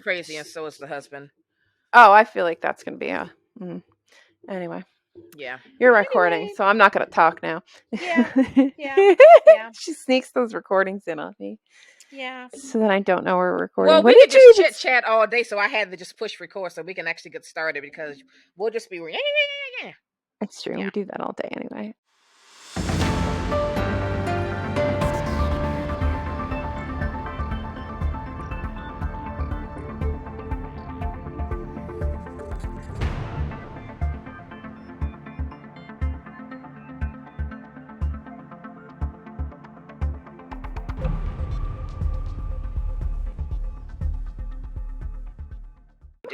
crazy, and so is the husband. Oh, I feel like that's gonna be a. Anyway, Yeah. you're recording, Anyway. so I'm not gonna talk now. Yeah. Yeah. She sneaks those recordings in on me, Yeah. so that I don't know we're recording. Well, What we could did you just even? chit chat all day, so I had to just push record so we can actually get started because we'll just be yeah. It's true. Yeah. We do that all day anyway.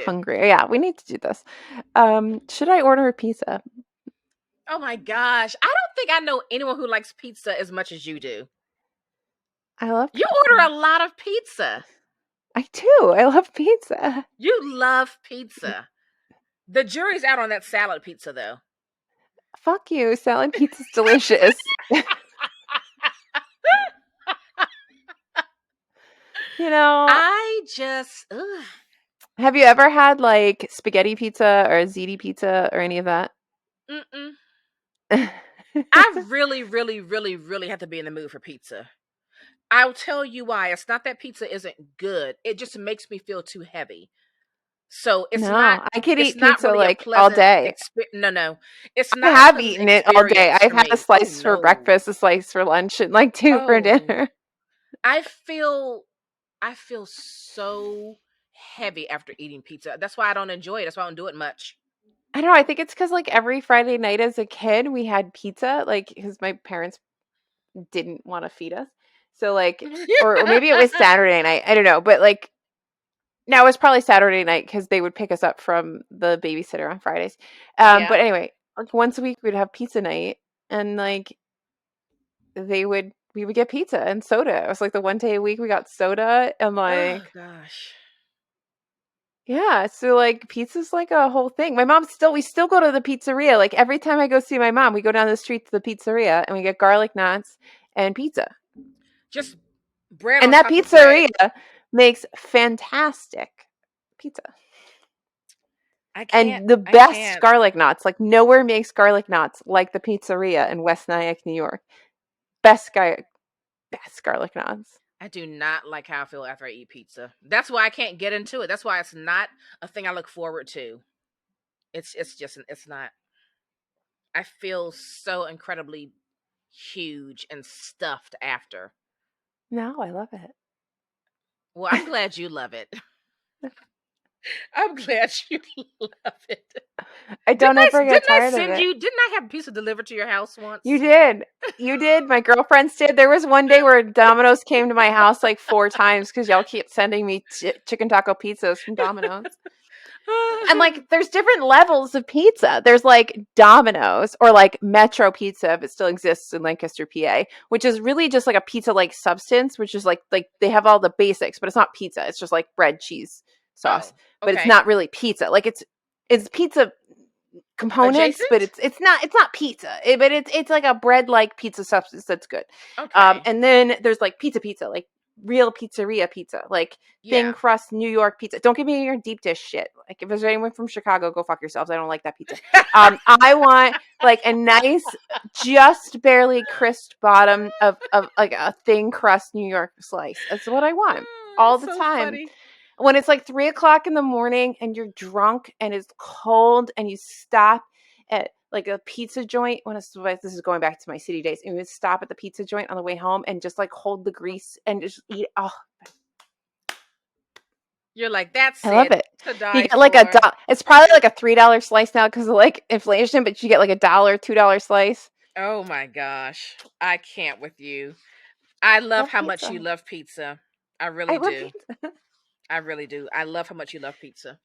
Hungry. Yeah, we need to do this. Should I order a pizza? Oh my gosh. I don't think I know anyone who likes pizza as much as you do. I love You pizza. order a lot of pizza. I do. I love pizza. You love pizza. The jury's out on that salad pizza, though. Fuck you. Salad pizza's delicious. You know, I just. Ugh. have you ever had like spaghetti pizza or ziti pizza or any of that? Mm-mm. I really, really, really, really have to be in the mood for pizza. I'll tell you why. It's not that pizza isn't good. It just makes me feel too heavy. So it's not. No, I could It's eat not pizza really a like all pleasant day. experience. No, it's I not a have pleasant eaten it all day. experience I've for had a me. Oh slice for no. breakfast, a slice for lunch, and like two for Oh, dinner. I feel. I feel so heavy after eating pizza. That's why I don't enjoy it. That's why I don't do it much. I don't know. I think it's because like every Friday night as a kid, we had pizza, like because my parents didn't want to feed us. So like, or maybe it was Saturday night. I don't know, but like now it was probably Saturday night because they would pick us up from the babysitter on Fridays. Yeah. But anyway, like once a week we'd have pizza night, and like we would get pizza and soda. It was like the one day a week we got soda and Oh like gosh. yeah, so like pizza's like a whole thing. We still go to the pizzeria. Like every time I go see my mom, we go down the street to the pizzeria and we get garlic knots and pizza. Just bread And on that top of bread. pizzeria makes fantastic pizza. I can't. And the I best can't. garlic knots, like nowhere makes garlic knots like the pizzeria in West Nyack, New York. Best garlic knots. I do not like how I feel after I eat pizza. That's why I can't get into it. That's why it's not a thing I look forward to. It's not. I feel so incredibly huge and stuffed after. No, I love it. Well, I'm glad you love it. I'm glad you love it. I don't ever get Didn't I tired of send it. you? Didn't I have pizza delivered to your house once? You did. You did. My girlfriends did. There was one day where Domino's came to my house like 4 times because y'all keep sending me chicken taco pizzas from Domino's. And like, there's different levels of pizza. There's like Domino's or like Metro Pizza, if it still exists in Lancaster, PA, which is really just like a pizza-like substance, which is like they have all the basics, but it's not pizza. It's just like bread, cheese, sauce, but it's okay. not really pizza. Like it's pizza components, Adjacent? but it's not pizza. But it's like a bread-like pizza substance that's good. Okay. And then there's like pizza, like real pizzeria pizza, like thin Yeah. crust New York pizza. Don't give me your deep dish shit. Like if there's anyone from Chicago, go fuck yourselves. I don't like that pizza. I want like a nice, just barely crisp bottom of like a thin crust New York slice. That's what I want all the So time. funny. When it's like 3:00 in the morning and you're drunk and it's cold and you stop at like a pizza joint this is going back to my city days, and you would stop at the pizza joint on the way home and just like hold the grease and just eat. Oh, You're like, that's I love it. To You die get like for. it's probably like a $3 slice now because of like inflation, but you get like $1, $2 slice. Oh my gosh. I can't with you. I love how much pizza. you love pizza. I really love do. pizza. I really do. I love how much you love pizza.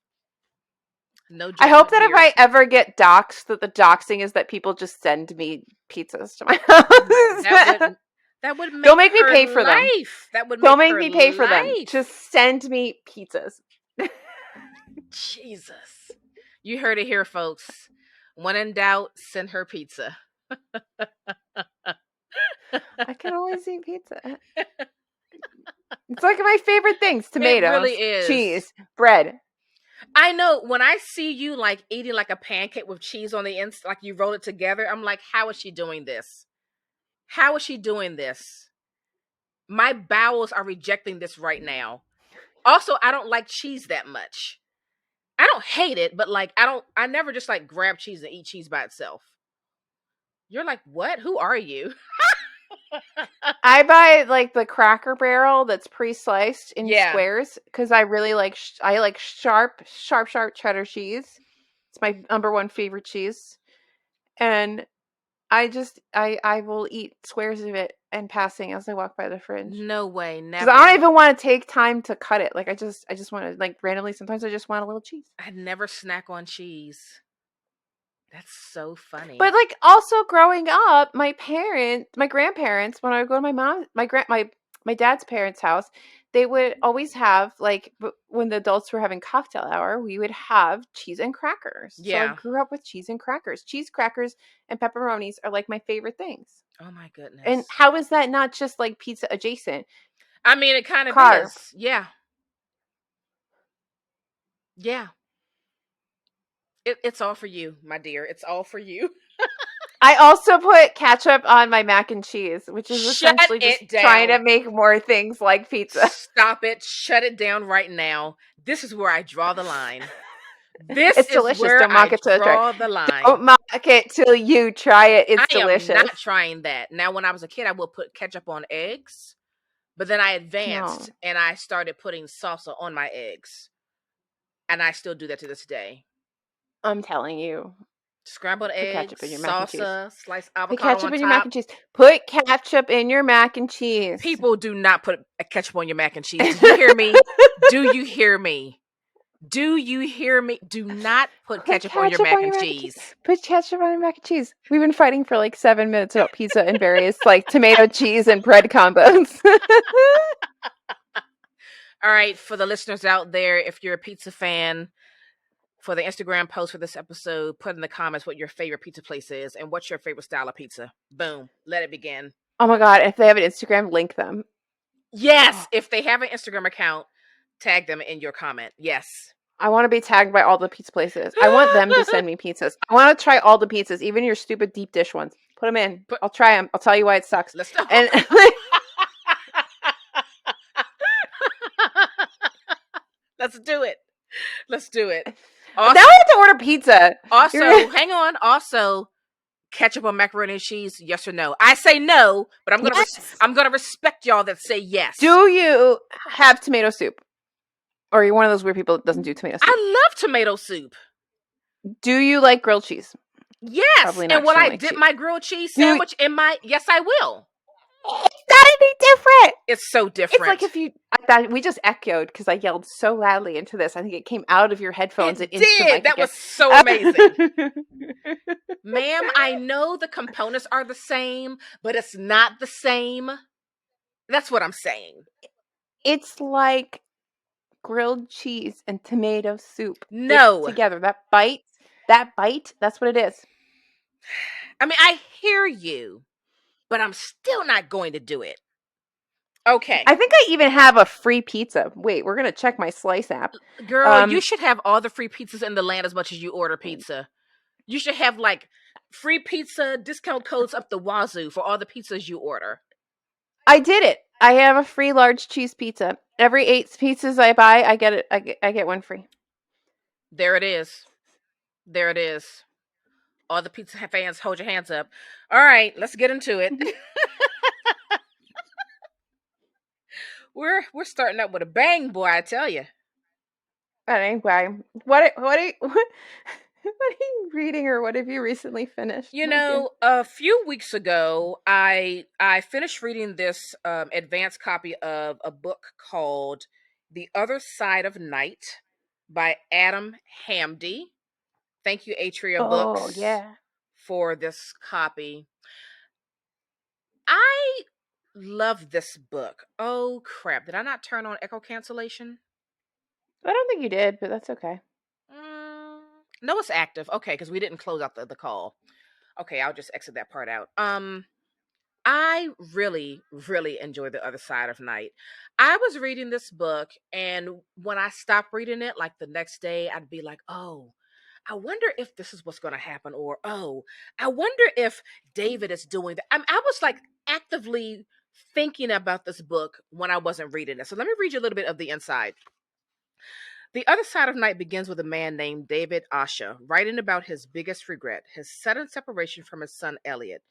No I hope judgment that if here. I ever get doxxed, that the doxing is that people just send me pizzas to my house. That would make Don't make me her pay for them. life. That would Don't make make her me pay for them. life. Just send me pizzas. Jesus. You heard it here, folks. When in doubt, send her pizza. I can always eat pizza. It's like my favorite things: It really tomatoes, is. cheese, bread. I know when I see you like eating like a pancake with cheese on the inside, like you roll it together, I'm like, how is she doing this? How is she doing this? My bowels are rejecting this right now. Also, I don't like cheese that much. I don't hate it, but like I never just like grab cheese and eat cheese by itself. You're like, what? Who are you? I buy like the Cracker Barrel that's pre-sliced in Yeah. squares because I really like I like sharp cheddar cheese. It's my number one favorite cheese, and I will eat squares of it and passing as I walk by the fridge No way, because I don't never. even want to take time to cut it. Like I just want to like randomly. Sometimes I just want a little cheese. I'd never snack on cheese. That's so But funny. like also growing up, my grandparents, when I would go to my dad's parents' house, they would always have like when the adults were having cocktail hour, we would have cheese and crackers. So I Yeah. grew up with cheese and crackers. Cheese crackers and pepperonis are like my favorite things. Oh my And goodness. how is that not just like pizza adjacent? I mean, it kind of Carb. is. Yeah. Yeah. It's all for you, my dear. It's all for you. I also put ketchup on my mac and cheese, which is Shut essentially just it trying to down. make more things like pizza. Stop it. Shut it down right now. This is where I draw the line. This It's is delicious. where Don't mock I it till you try it. draw the line. Don't mock it till you try it. I It's am delicious. not trying that. Now, when I was a kid, I would put ketchup on eggs, but then I No, advanced and I started putting salsa on my eggs. And I still do that to this day. I'm telling you. Scrambled Put eggs, ketchup in your mac and cheese. salsa, sliced Put avocado ketchup on in your mac top. and cheese. Put ketchup in your mac and cheese. People do not put a ketchup on your mac and cheese. Did you hear me? Do you hear me? Do you hear me? Do not put Put ketchup on your ketchup mac on and your mac and cheese. cheese. Put ketchup on your mac and cheese. We've been fighting for like 7 minutes about pizza and various like tomato, cheese, and bread combos. All right, for the listeners out there, if you're a pizza fan, for the Instagram post for this episode, put in the comments what your favorite pizza place is and what's your favorite style of pizza. Boom. Let it begin. Oh my god! If they have an Instagram, link them. Yes, Oh, if they have an Instagram account, tag them in your comment. Yes. I want to be tagged by all the pizza places. I want them to send me pizzas. I want to try all the pizzas, even your stupid deep dish ones. Put them in. Put, I'll try them. I'll tell you why it sucks. let's And let's do it. Let's do it. now I Also, have to order pizza. hang on. Also, ketchup on macaroni and cheese? Yes or no? I say no, but Yes. I'm gonna respect y'all that say yes. Do you have tomato soup? Or are you one of those weird people that doesn't do tomato soup? I love tomato soup. Do you like grilled cheese? Yes, Probably not. and 'Cause will you don't I like dip cheese. my grilled cheese Do sandwich in my? Yes, I will. it's not any different. It's so It's different. like if you we just echoed because I yelled so loudly into this. I think it came out of your headphones it and into the mic did. That again. was so amazing. Ma'am, I know the components are the same, but it's not the same. That's what I'm saying. It's like grilled cheese and tomato soup mixed No. together. That bite, that's what it is. I mean, I hear you, but I'm still not going to do it. Okay. I think I even have a free pizza. Wait, we're gonna check my Slice app. Girl, you should have all the free pizzas in the land as much as you order pizza. You should have like free pizza discount codes up the wazoo for all the pizzas you order. I did it. I have a free large cheese pizza. Every 8 pizzas I buy, I get it. I get one free. There it is. There it is. All the pizza fans, hold your hands up. All right, let's get into it. We're starting up with a bang, boy, I tell you. Anyway, what are you, what are you reading or what have you recently finished? You know, a few weeks ago, I finished reading this advanced copy of a book called "The Other Side of Night" by Adam Hamdy. Thank you, Atria Oh Books, yeah. for this copy. I love this book. Oh crap! Did I not turn on echo cancellation? I don't think you did, but that's okay. No, it's active. Okay, because we didn't close out the call. Okay, I'll just exit that part out. I really, really enjoy The Other Side of Night. I was reading this book, and when I stopped reading it, like the next day, I'd be like, oh, I wonder if this is what's going to happen, or oh, I wonder if David is doing that. I was like actively thinking about this book when I wasn't reading it. So let me read you a little bit of the inside. The Other Side of Night begins with a man named David Asha writing about his biggest regret, his sudden separation from his son Elliot.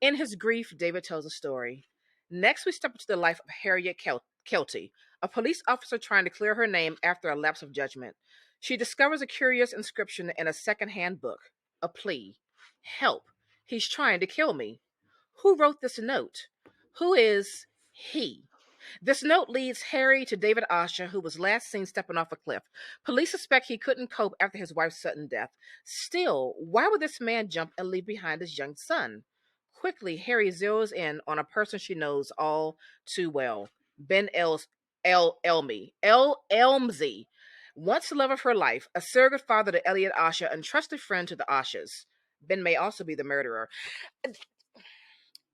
In his grief, David tells a story. Next, we step into the life of Harriet Kelty, a police officer trying to clear her name after a lapse of judgment. She discovers a curious inscription in a second-hand book, a plea. Help, he's trying to kill me. Who wrote this note? Who is he? This note leads Harry to David Asher, who was last seen stepping off a cliff. Police suspect he couldn't cope after his wife's sudden death. Still, why would this man jump and leave behind his young son? Quickly, Harry zeroes in on a person she knows all too well, Ben Elmsey. Once the love of her life, a surrogate father to Elliot Asher, and trusted friend to the Ashers. Ben may also be the murderer.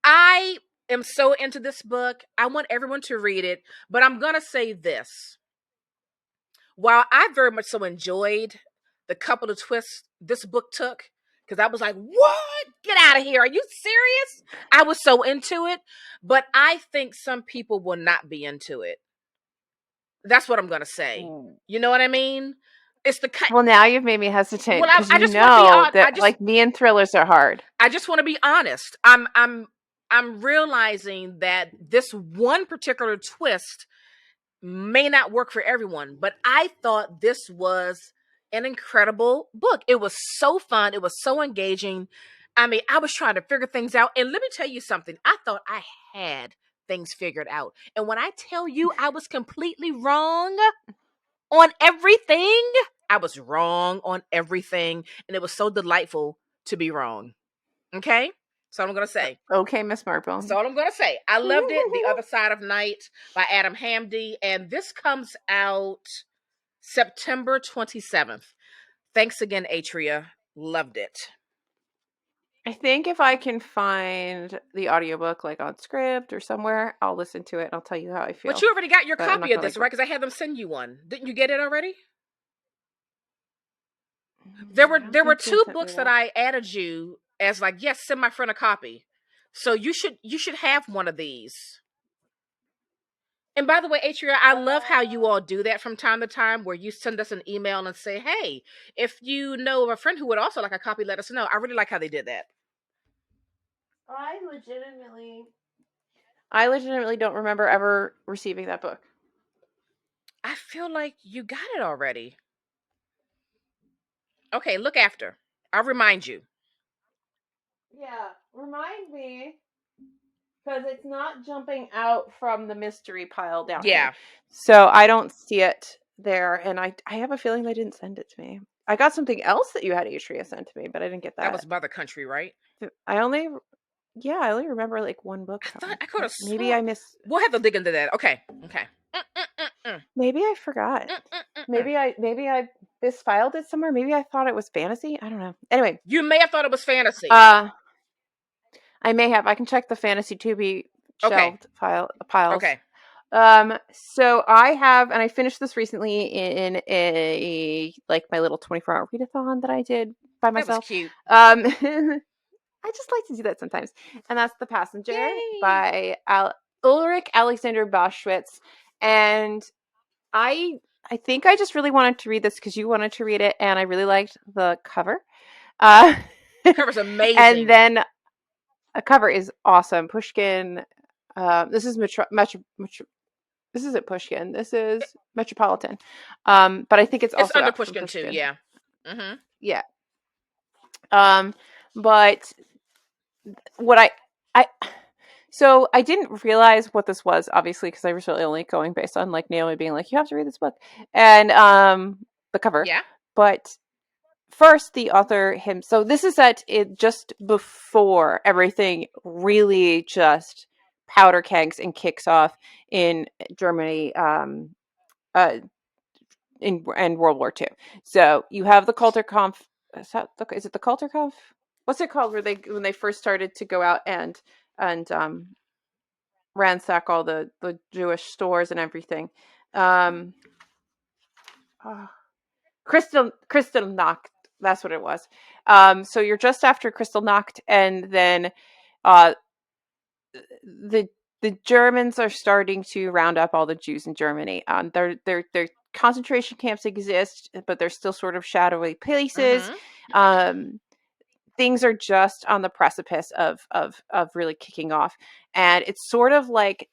I am so into this book. I want everyone to read it, but I'm going to say this. While I very much so enjoyed the couple of twists this book took, because I was like, what? Get out of here. Are you serious? I was so into it, but I think some people will not be into it. That's what I'm going to say. You know what I mean? It's the Well, now you've made me hesitant well, because I you just want to be know on. that like me and thrillers are hard. I just want to be honest. I'm realizing that this one particular twist may not work for everyone, but I thought this was an incredible book. It was so fun. It was so engaging. I mean, I was trying to figure things out. And let me tell you something. I thought I had things figured out. And when I tell you I was completely wrong on everything, I was wrong on everything. And it was so delightful to be wrong. Okay? So I'm going to say. Okay, Miss Marple. That's all I'm going to say. I loved it. The Other Side of Night by Adam Hamdy. And this comes out September 27th. Thanks again, Atria. Loved it. I think if I can find the audiobook like on Script or somewhere, I'll listen to it and I'll tell you how I feel. But you already got your But I'm copy not of this, gonna, right? Because I had them send you one. Didn't you get it already? There were two books that I added you as like, yes, send my friend a copy. So you should have one of these. And by the way, Atria, I love how you all do that from time to time, where you send us an email and say, hey, if you know of a friend who would also like a copy, let us know. I really like how they did that. I legitimately don't remember ever receiving that book. I feel like you got it already. Okay, look after. I'll remind you. Yeah, remind me. Because it's not jumping out from the mystery pile down here. So I don't see it there. And I have a feeling they didn't send it to me. I got something else that you had Atria sent to me, but I didn't get that. That was Mother Country, right? I only remember like one book. I could have maybe I missed. We'll have to dig into that. Okay. Maybe I forgot. Maybe I misfiled it somewhere. Maybe I thought it was fantasy. I don't know. Anyway, you may have thought it was fantasy. I may have. I can check the fantasy to be shelved piles. Okay. So I have, and I finished this recently in a like my little 24-hour readathon that I did by myself. That was cute. I just like to do that sometimes, and that's The Passenger. Yay! By Ulrich Alexander Boschwitz, and I think I just really wanted to read this because you wanted to read it, and I really liked the cover. The cover's amazing, and then. A cover is awesome. Pushkin. This is this isn't Pushkin. This is Metropolitan. But I think it's also under Pushkin too. Yeah. Mm-hmm. Yeah. But what so I didn't realize what this was, obviously, because I was really only going based on like Naomi being like, you have to read this book, and the cover. Yeah. But first, the author so this is at it just before everything really just powder kegs and kicks off in Germany in World War II. So you have the Kulturkampf. Is it the Kulturkampf? What's it called? When they first started to go out and and ransack all the Jewish stores and everything. Um, oh, Kristallnacht. That's what it was. So you're just after Kristallnacht, and then uh, the Germans are starting to round up all the Jews in Germany. Their concentration camps exist, but they're still sort of shadowy places. Mm-hmm. Um, things are just on the precipice of really kicking off, and it's sort of like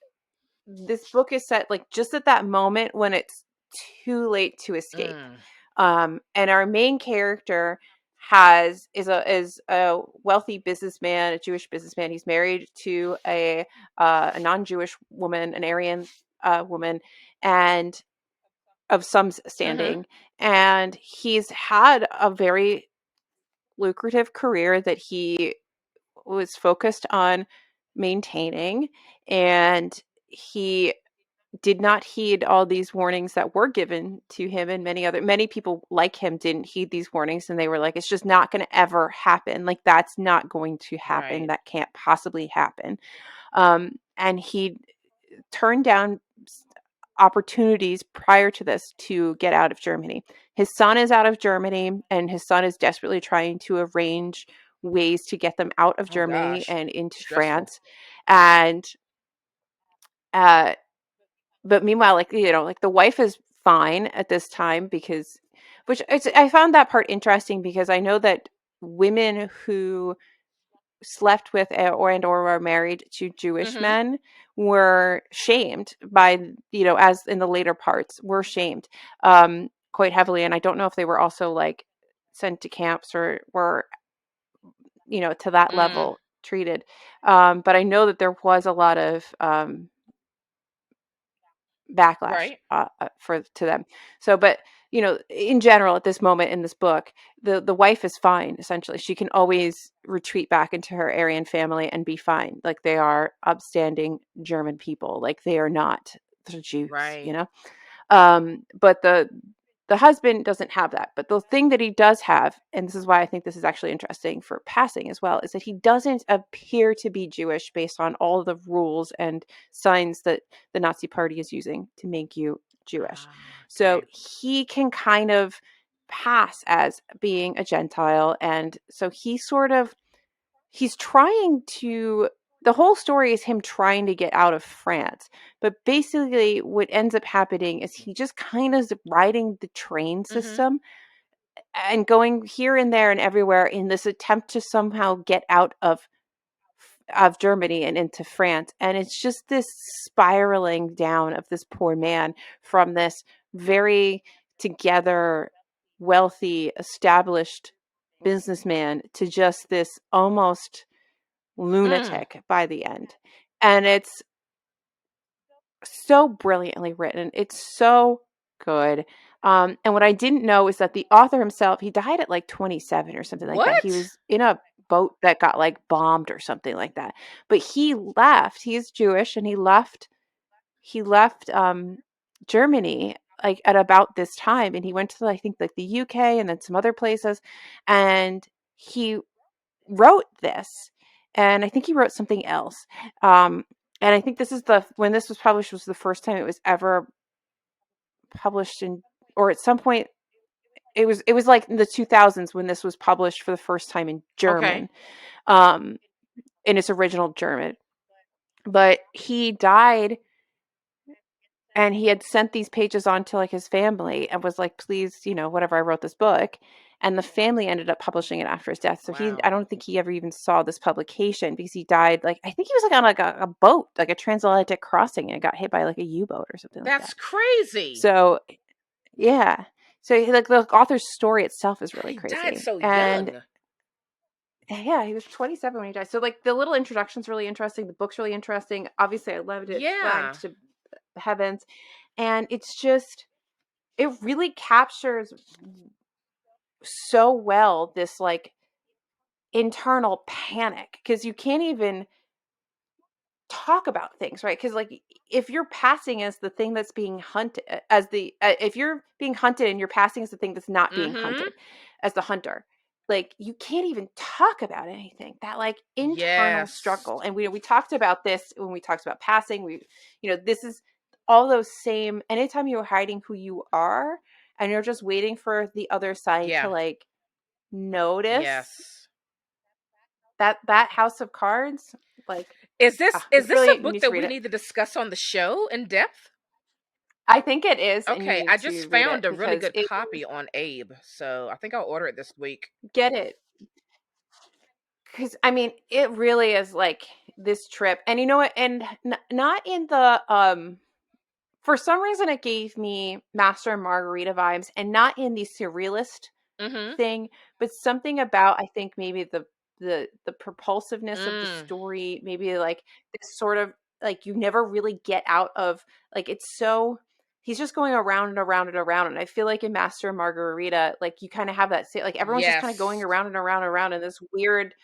this book is set like just at that moment when it's too late to escape. Mm. And our main character is a wealthy businessman, a Jewish businessman. He's married to a non-Jewish woman, an Aryan woman, and of some Mm-hmm. standing. And he's had a very lucrative career that he was focused on maintaining, and he did not heed all these warnings that were given to him, and many people like him didn't heed these warnings, and they were like, it's just not going to ever happen, like that's not going to happen, Right. that can't possibly happen. And he turned down opportunities prior to this to get out of Germany. His son is out of Germany, and his son is desperately trying to arrange ways to get them out of Oh Germany gosh. and into Stressful. France. And uh but meanwhile, like, like the wife is fine at this time, because I found that part interesting, because I know that women who slept with or were married to Jewish Mm-hmm. men were shamed by, as in the later parts, were shamed quite heavily. And I don't know if they were also like sent to camps or were, to that Mm. level treated. But I know that there was a lot of backlash Right. to them. So, but in general, at this moment in this book, the wife is fine. Essentially, she can always retreat back into her Aryan family and be fine. Like, they are upstanding German people. Like, they are not the Jews. Right. But the husband doesn't have that. But the thing that he does have, and this is why I think this is actually interesting for passing as well, is that he doesn't appear to be Jewish based on all the rules and signs that the Nazi party is using to make you Jewish. Ah, So okay. he can kind of pass as being a Gentile. And so he's trying to, the whole story is him trying to get out of France. But basically what ends up happening is he just kind of is riding the train Mm-hmm. system and going here and there and everywhere in this attempt to somehow get out of Germany and into France. And it's just this spiraling down of this poor man from this very together, wealthy, established businessman to just this almost Mm. lunatic by the end. And it's so brilliantly written. It's so good. And what I didn't know is that the author himself, he died at like 27 or something like that. He What? was in a boat that got like bombed or something like that. But he left. He's Jewish, and he left Germany like at about this time, and he went to, I think, like the UK and then some other places, and he wrote this, and I think he wrote something else. Um, and I think this is when this was published was the first time it was ever published in, or at some point it was like in the 2000s when this was published for the first time in Okay. German, um, in its original German. But he died, and he had sent these pages on to like his family and was like, please, whatever, I wrote this book. And the family ended up publishing it after his death. So Wow. I don't think he ever even saw this publication, because he died, like, I think he was like on like a boat, like a transatlantic crossing, and got hit by like a U-boat or something like that. That's crazy. So yeah. So like the author's story itself is really He died crazy. so And young. yeah, he was 27 when he died. So like the little introduction's really interesting. The book's really interesting. Obviously I loved it. Yeah. Flagged to the heavens. And it really captures so well this like internal panic, because you can't even talk about things, right? Because like if you're passing as the thing that's being hunted, if you're being hunted and you're passing as the thing that's not being Mm-hmm. hunted, as the hunter, like you can't even talk about anything, that like internal Yes. struggle. And we talked about this when we talked about passing. This is all those same, anytime you're hiding who you are and you're just waiting for the other side to Yeah. like notice Yes. that house of cards, like Is this is it's this really, a you book need to that read we it. need to discuss on the show in depth? I think it is, and you Okay, need I just to read it found a really because good copy on Abe, so I think I'll order it this week. get it, because I mean it really is like this trip. And you know what, and not in the for some reason it gave me Master and Margarita vibes, and not in the surrealist Mhm. thing, but something about, I think maybe the propulsiveness of the Mm. story, maybe like this sort of like you never really get out of, like it's so, he's just going around and around and around. And I feel like in Master and Margarita, like you kind of have that like everyone's just kind of going Yes. around and around and around in this weird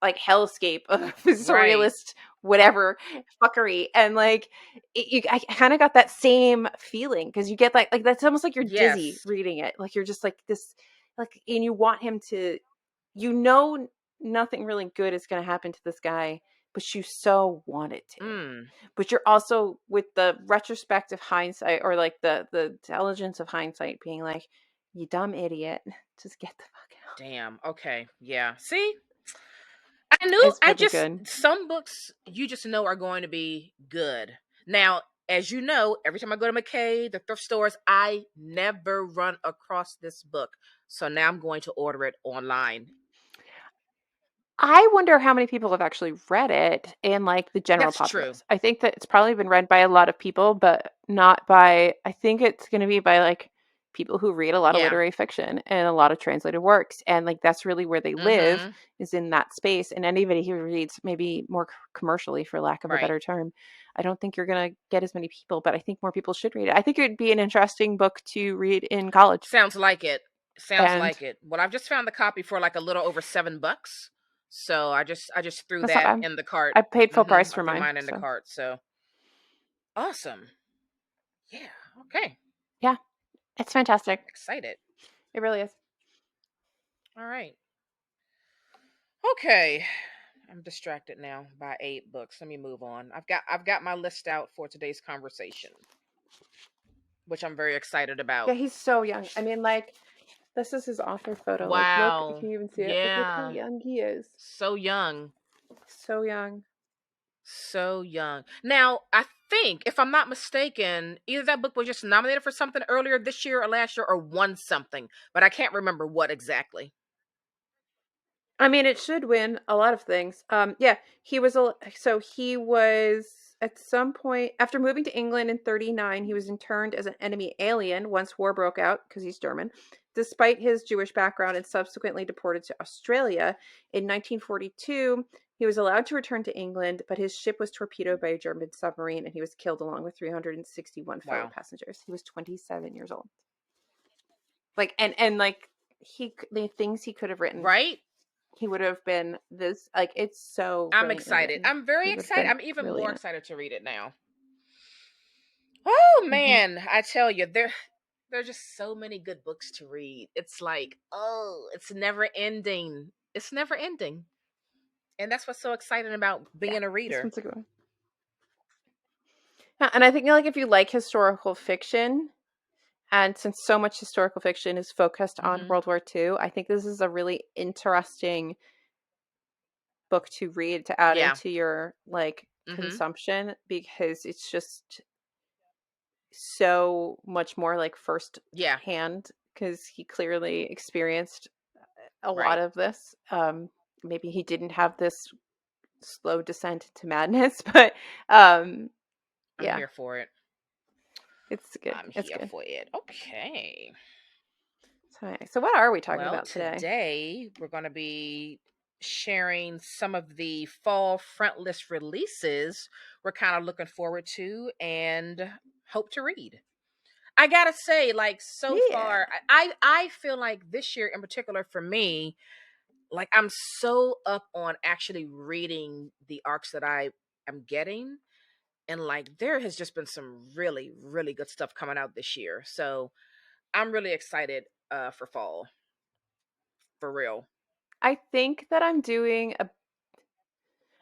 like hellscape of Right. surrealist whatever fuckery. And like I kind of got that same feeling, because you get like that's almost like you're dizzy Yes. reading it, like you're just like this, like, and you want him to, you know, nothing really good is going to happen to this guy, but you so want it to. Mm. But you're also, with the retrospective hindsight, or like the intelligence of hindsight, being like, you dumb idiot, just get the fuck out. Damn. Okay. Yeah. See? I knew It's I really just good. some books you just know are going to be good. Now, as you know, every time I go to McKay, the thrift stores, I never run across this book. So now I'm going to order it online. I wonder how many people have actually read it in like the general That's true. populace. I think that it's probably been read by a lot of people, but not by, I think it's going to be by like people who read a lot of Yeah. literary fiction and a lot of translated works. And like that's really where they live, Mhm. is in that space. And anybody who reads maybe more commercially, for lack of a Right. better term, I don't think you're going to get as many people, but I think more people should read it. I think it would be an interesting book to read in college. Sounds like it. Sounds And like it. Well, I've just found the copy for like a little over $7. So I just threw that's not that bad. in the cart. I paid full Mhm. price I for threw mine. mine in the So cart. So awesome. Yeah. Okay. yeah, it's fantastic. Excited. It really is. All right. Okay. I'm distracted now by 8 books. Let me move on. I've got my list out for today's conversation, which I'm very excited Yeah, about. he's so young. I mean, like, this is his author photo. Like, look, Wow. can you even see it? Like, look how Yeah. young he is. So young. So young. So young. Now, I think, if I'm not mistaken, either that book was just nominated for something earlier this year or last year or won something, but I can't remember what exactly. I mean, it should win a lot of things. Yeah, he was at some point after moving to England in 39, he was interned as an enemy alien once war broke out, because he's German. Despite his Jewish background, and subsequently deported to Australia in 1942, he was allowed to return to England, but his ship was torpedoed by a German submarine and he was killed along with 361 fellow Wow. passengers. He was 27 years old. Like, and like the things he could have written, Right? he would have been this, like, it's so I'm brilliantly excited. written. I'm very He would have excited. been I'm even more brilliant. excited to read it now. Oh Hmm. man, I tell you, there are just so many good books to read. It's like, oh, it's never ending. It's never ending. And that's what's so exciting about Yeah, being a this reader. one's a good one. Yeah, and I think like if you like historical fiction, and since so much historical fiction is focused on Mhm. World War II, I think this is a really interesting book to read, to add Yeah. into your like Mhm. consumption, because it's just so much more like first Yeah. hand, because he clearly experienced a lot Right. of this. Maybe he didn't have this slow descent into madness, but I'm yeah, here for it. it's good. I'm It's here good. for it. Okay. So what are we talking Well, about today? today we're going to be sharing some of the fall Frontlist releases we're kind of looking forward to and hope to read. I gotta say, like so Yeah. far, I feel like this year in particular for me, like I'm so up on actually reading the arcs that I am getting, and like there has just been some really really good stuff coming out this year. So I'm really excited for fall, for real. I think that I'm doing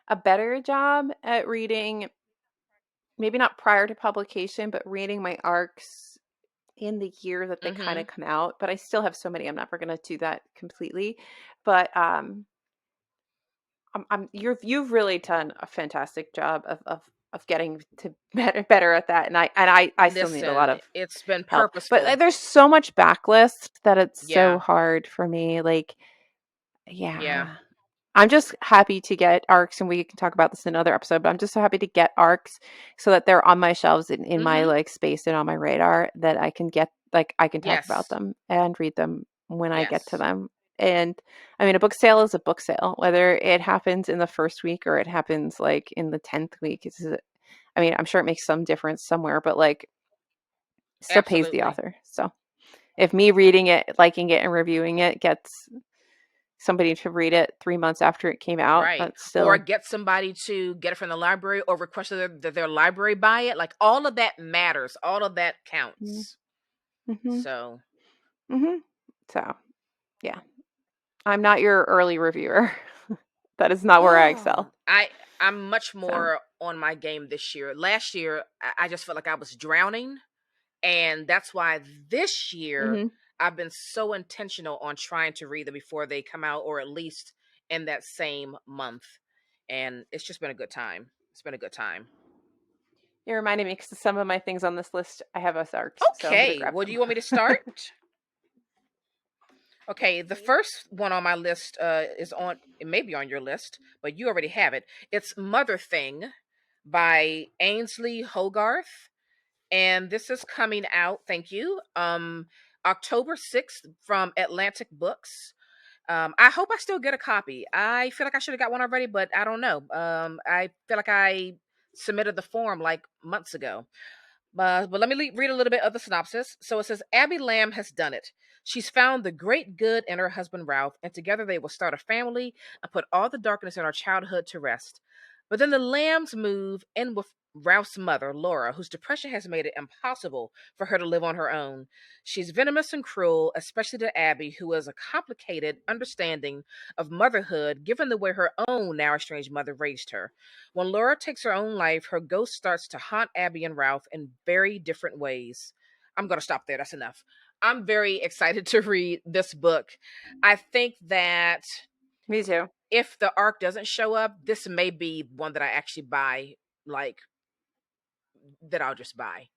a better job at reading, maybe not prior to publication, but reading my arcs in the year that they kind Mm-hmm. of come out. But I still have so many. I'm never going to do that completely. But you've really done a fantastic job of getting to better at that. And I still need a lot Listen, of it's been help. But purposeful. there's so much backlist that it's so Yeah. hard for me. Like, Yeah. yeah. I'm just happy to get arcs, and we can talk about this in another episode, but I'm just so happy to get arcs so that they're on my shelves in my Mm-hmm. like space and on my radar that I can get, like, I can talk about Yes. them and read them when I get to Yes. them. And I mean, a book sale is a book sale, whether it happens in the first week or it happens like in the 10th week. I mean, I'm sure it makes some difference somewhere, but like still pays the Absolutely. author. So if me reading it, liking it, and reviewing it gets somebody to read it 3 months after it came out, Right. that's Or still. get somebody to get it from the library or request that their library buy it. Like all of that matters. All of that counts. Mm-hmm. So Mm-hmm. So, yeah, I'm not your early reviewer. That is not where I excel. I'm much So, more on my game this year. Last year I just felt like I was drowning, and that's why this year mm-hmm. I've been so intentional on trying to read them before they come out, or at least in that same month. And it's just been a good time. It's been a good time. You reminded me because some of my things on this list I have as arcs, so I'm gonna Okay, grab well, do them. you want me to start? Okay, the first one on my list is on, it may be on your list, but you already have it. It's Mother Thing by Ainsley Hogarth. And this is coming out, thank you, October 6th from Atlantic Books. I hope I still get a copy. I feel like I should have got one already, but I don't know. I feel like I submitted the form like months ago. But let me read a little bit of the synopsis. So it says Abby Lamb has done it. She's found the great good in her husband Ralph, and together they will start a family and put all the darkness in her childhood to rest. But then the Lambs move in with Ralph's mother, Laura, whose depression has made it impossible for her to live on her own. She's venomous and cruel, especially to Abby, who has a complicated understanding of motherhood given the way her own now estranged mother raised her. When Laura takes her own life, her ghost starts to haunt Abby and Ralph in very different ways. I'm going to stop there. That's enough. I'm very excited to read this book. I think that Me too. if the arc doesn't show up, this may be one that I actually buy, like, that I'll just buy.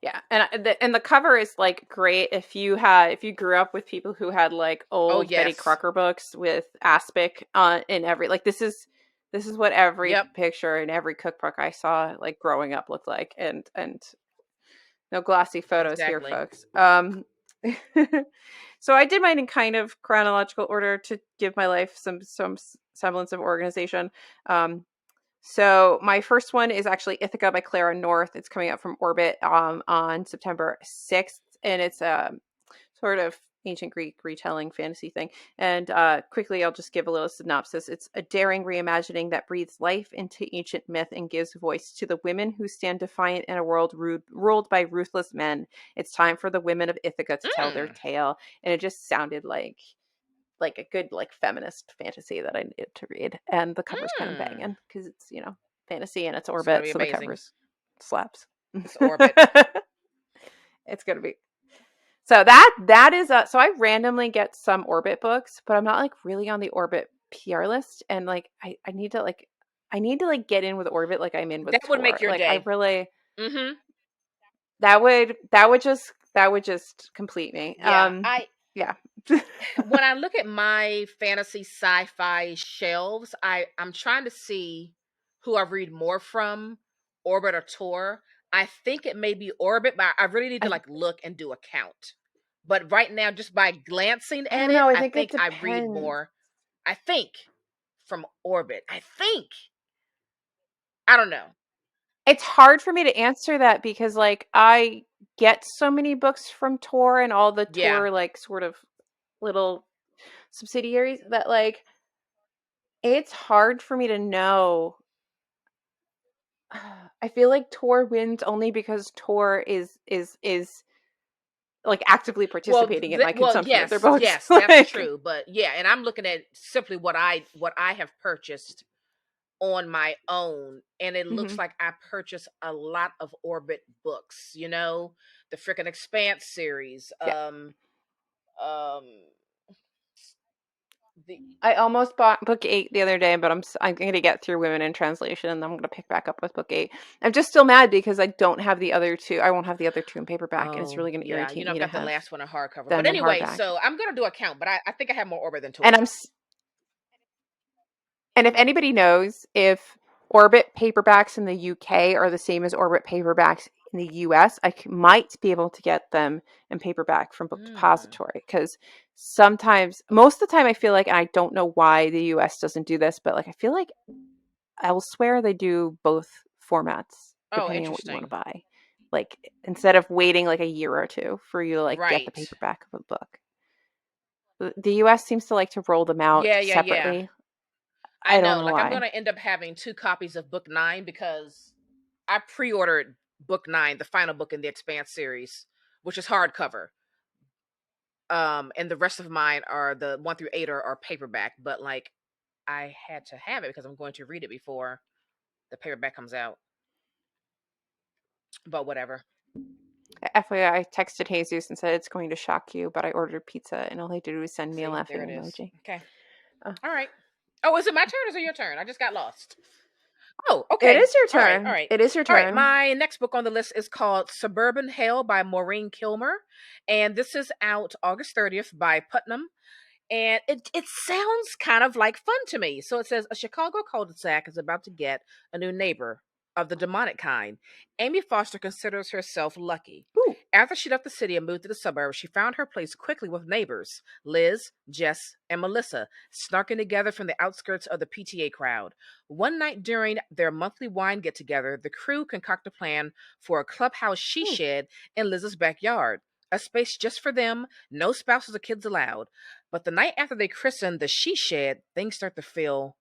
Yeah, and the cover is like great if you grew up with people who had like Oh, old Betty yes. Crocker books with aspic in every, like, this is what every Yep, picture and every cookbook I saw like growing up looked like, and no glossy photos here, exactly. folks. So I did mine in kind of chronological order to give my life some semblance of organization. So my first one is actually Ithaca by Clara North. It's coming out from Orbit on September 6th, and it's a sort of ancient Greek retelling fantasy thing. And quickly, I'll just give a little synopsis. It's a daring reimagining that breathes life into ancient myth and gives voice to the women who stand defiant in a world ruled by ruthless men. It's time for the women of Ithaca to tell their Mm, tale, and it just sounded like a good like feminist fantasy that I needed to read. And the cover's kind of mm. banging because it's, fantasy and it's It's going to Orbit, be so the amazing. cover's slaps. It's Orbit. It's gonna be. So that is so I randomly get some Orbit books, but I'm not like really on the Orbit PR list, and like I need to get in with Orbit like I'm in with That would make Tor. your Like I day. really Mm-hmm. that would just complete me. Yeah, Yeah. when I look at my fantasy sci-fi shelves, I'm trying to see who I read more from, Orbit or Tor. I think it may be Orbit, but I really need to I like look and do a count. But right now, just by glancing I at don't it, know. I I think it think I read depends. more. I think from Orbit. I think. I don't know. It's hard for me to answer that because like I get so many books from Tor and all the Yeah. Tor like sort of little subsidiaries that like it's hard for me to know. I feel like Tor wins only because Tor is like actively participating in my consumption of their yes, books. yes, that's Like, true. But yeah, and I'm looking at simply what I have purchased on my own, and it looks mhm. like I purchased a lot of Orbit books. You know, the frickin' Expanse series. Yeah. Um, the I almost bought book 8 the other day, but I'm going to get through Women in Translation, and then I'm going to pick back up with book 8. I'm just still mad because I don't have the other two. I won't have the other two in paperback, and it's oh really going to yeah, you irritate know, me I've to got the have last one in hardcover. But them in anyway, hardback. so I'm gonna do a count, but I think I have more Orbit than And Tor. I'm And if anybody knows if Orbit paperbacks in the UK are the same as Orbit paperbacks in the US, might be able to get them in paperback from Book Hmm. Depository, because sometimes, most of the time, I feel like, and I don't know why the US doesn't do this, but like I feel like elsewhere they do both formats Oh, depending on what you want to interesting. buy. Like instead of waiting like a year or two for you to like get the Right. paperback of a book. The US seems to like to roll them out Yeah, yeah, yeah. separately. I I don't know. know Like I'm why. gonna end up having 2 copies of book 9 because I pre-ordered book 9, the final book in the Expanse series, which is hardcover. And the rest of mine are the 1 through 8 are paperback, but like I had to have it because I'm going to read it before the paperback comes out. But whatever. FYI, I texted Jesus and said it's going to shock you, but I ordered pizza and all they did was send me a See, there laughing it is. emoji. Okay. Oh. All right. Oh, is it my turn or is it your turn? I just got lost. Oh, It okay. is your All right. All turn. right. It is your All right. turn. My next book on the list is called Suburban Hell by Maureen Kilmer. And this is out August 30th by Putnam. And it sounds kind of like fun to me. So it says a Chicago cul-de-sac is about to get a new neighbor of the demonic kind. Amy Foster considers herself lucky. Ooh. After she left the city and moved to the suburbs, she found her place quickly with neighbors Liz, Jess, and Melissa, snarking together from the outskirts of the PTA crowd. One night during their monthly wine get together, the crew concoct a plan for a clubhouse she Ooh. shed in Liz's backyard. A space just for them, no spouses or kids allowed. But the night after they christen the she shed, things start to feel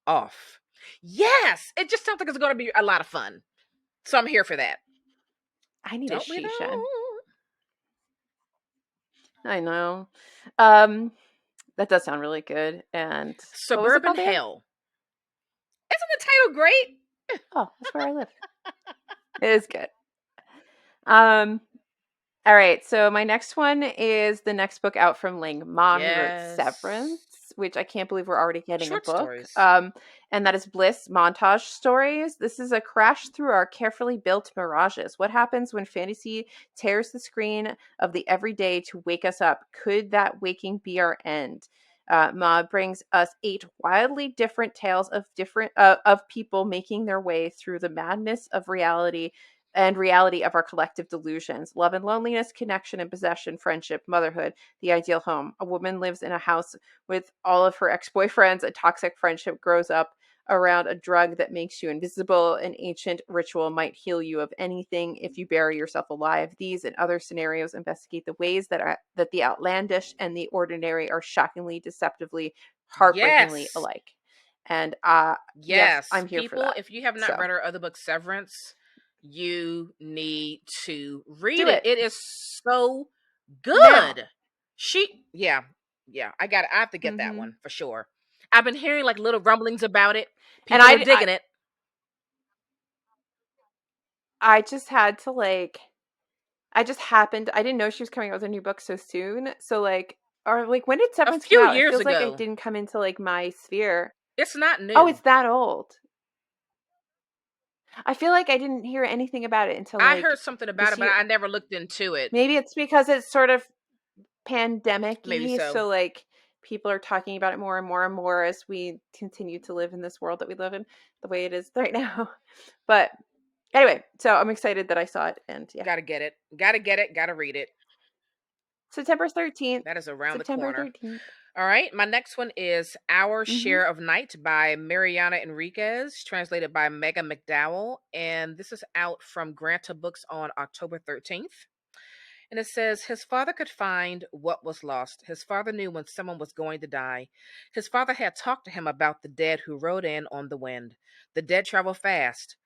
off. Yes, it just sounds like it's going to be a lot of fun. So I'm here for that. I need a Don't we she though? shed. I know. Um, that does sound really good. And what was it Suburban called again? Hell. Isn't the title great? Oh, that's where I live. It is good. Um, all right, so my next one is the next book out from Ling Ma, who wrote Yes. Severance, which I can't believe we're already getting a Short book. stories. And that is Bliss Montage Stories. This is a crash through our carefully built mirages. What happens when fantasy tears the screen of the everyday to wake us up? Could that waking be our end? Ma brings us 8 wildly different tales of people making their way through the madness of reality of our collective delusions: love and loneliness, connection and possession, friendship, motherhood, the ideal home. A woman lives in a house with all of her ex-boyfriends. A toxic friendship grows up around a drug that makes you invisible. An ancient ritual might heal you of anything if you bury yourself alive. These and other scenarios investigate the ways that the outlandish and the ordinary are shockingly, deceptively, heartbreakingly Yes. alike. And yes, Yes. I'm here for People, that. if you have not So read her other book, Severance, you need to read do it. it It is so now. good. Yeah, yeah. I have to get that Mm-hmm. one for sure. I've been hearing like little rumblings about it. And People are digging it. I just had to like, I just happened, I didn't know she was coming out with a new book so soon. So like, or like, when did A Severance come few out? It years feels like it ago. didn't come into like my sphere. It's not Oh, new. it's that old. I feel like I didn't hear anything about it until I heard like something about this it, but year. I never looked into it. Maybe it's because it's sort of Maybe pandemic-y, so. so like people are talking about it more and more and more as we continue to live in this world that we live in, the way it is right now. But anyway, so I'm excited that I saw it, and yeah. Gotta get it. Gotta get it. Gotta read it. September 13th. That is around the September corner. 13th. All right. My next one is Our Mm-hmm. Share of Night by Mariana Enriquez, translated by Megan McDowell. And this is out from Granta Books on October 13th. And it says, his father could find what was lost. His father knew when someone was going to die. His father had talked to him about the dead who rode in on the wind. The dead travel fast.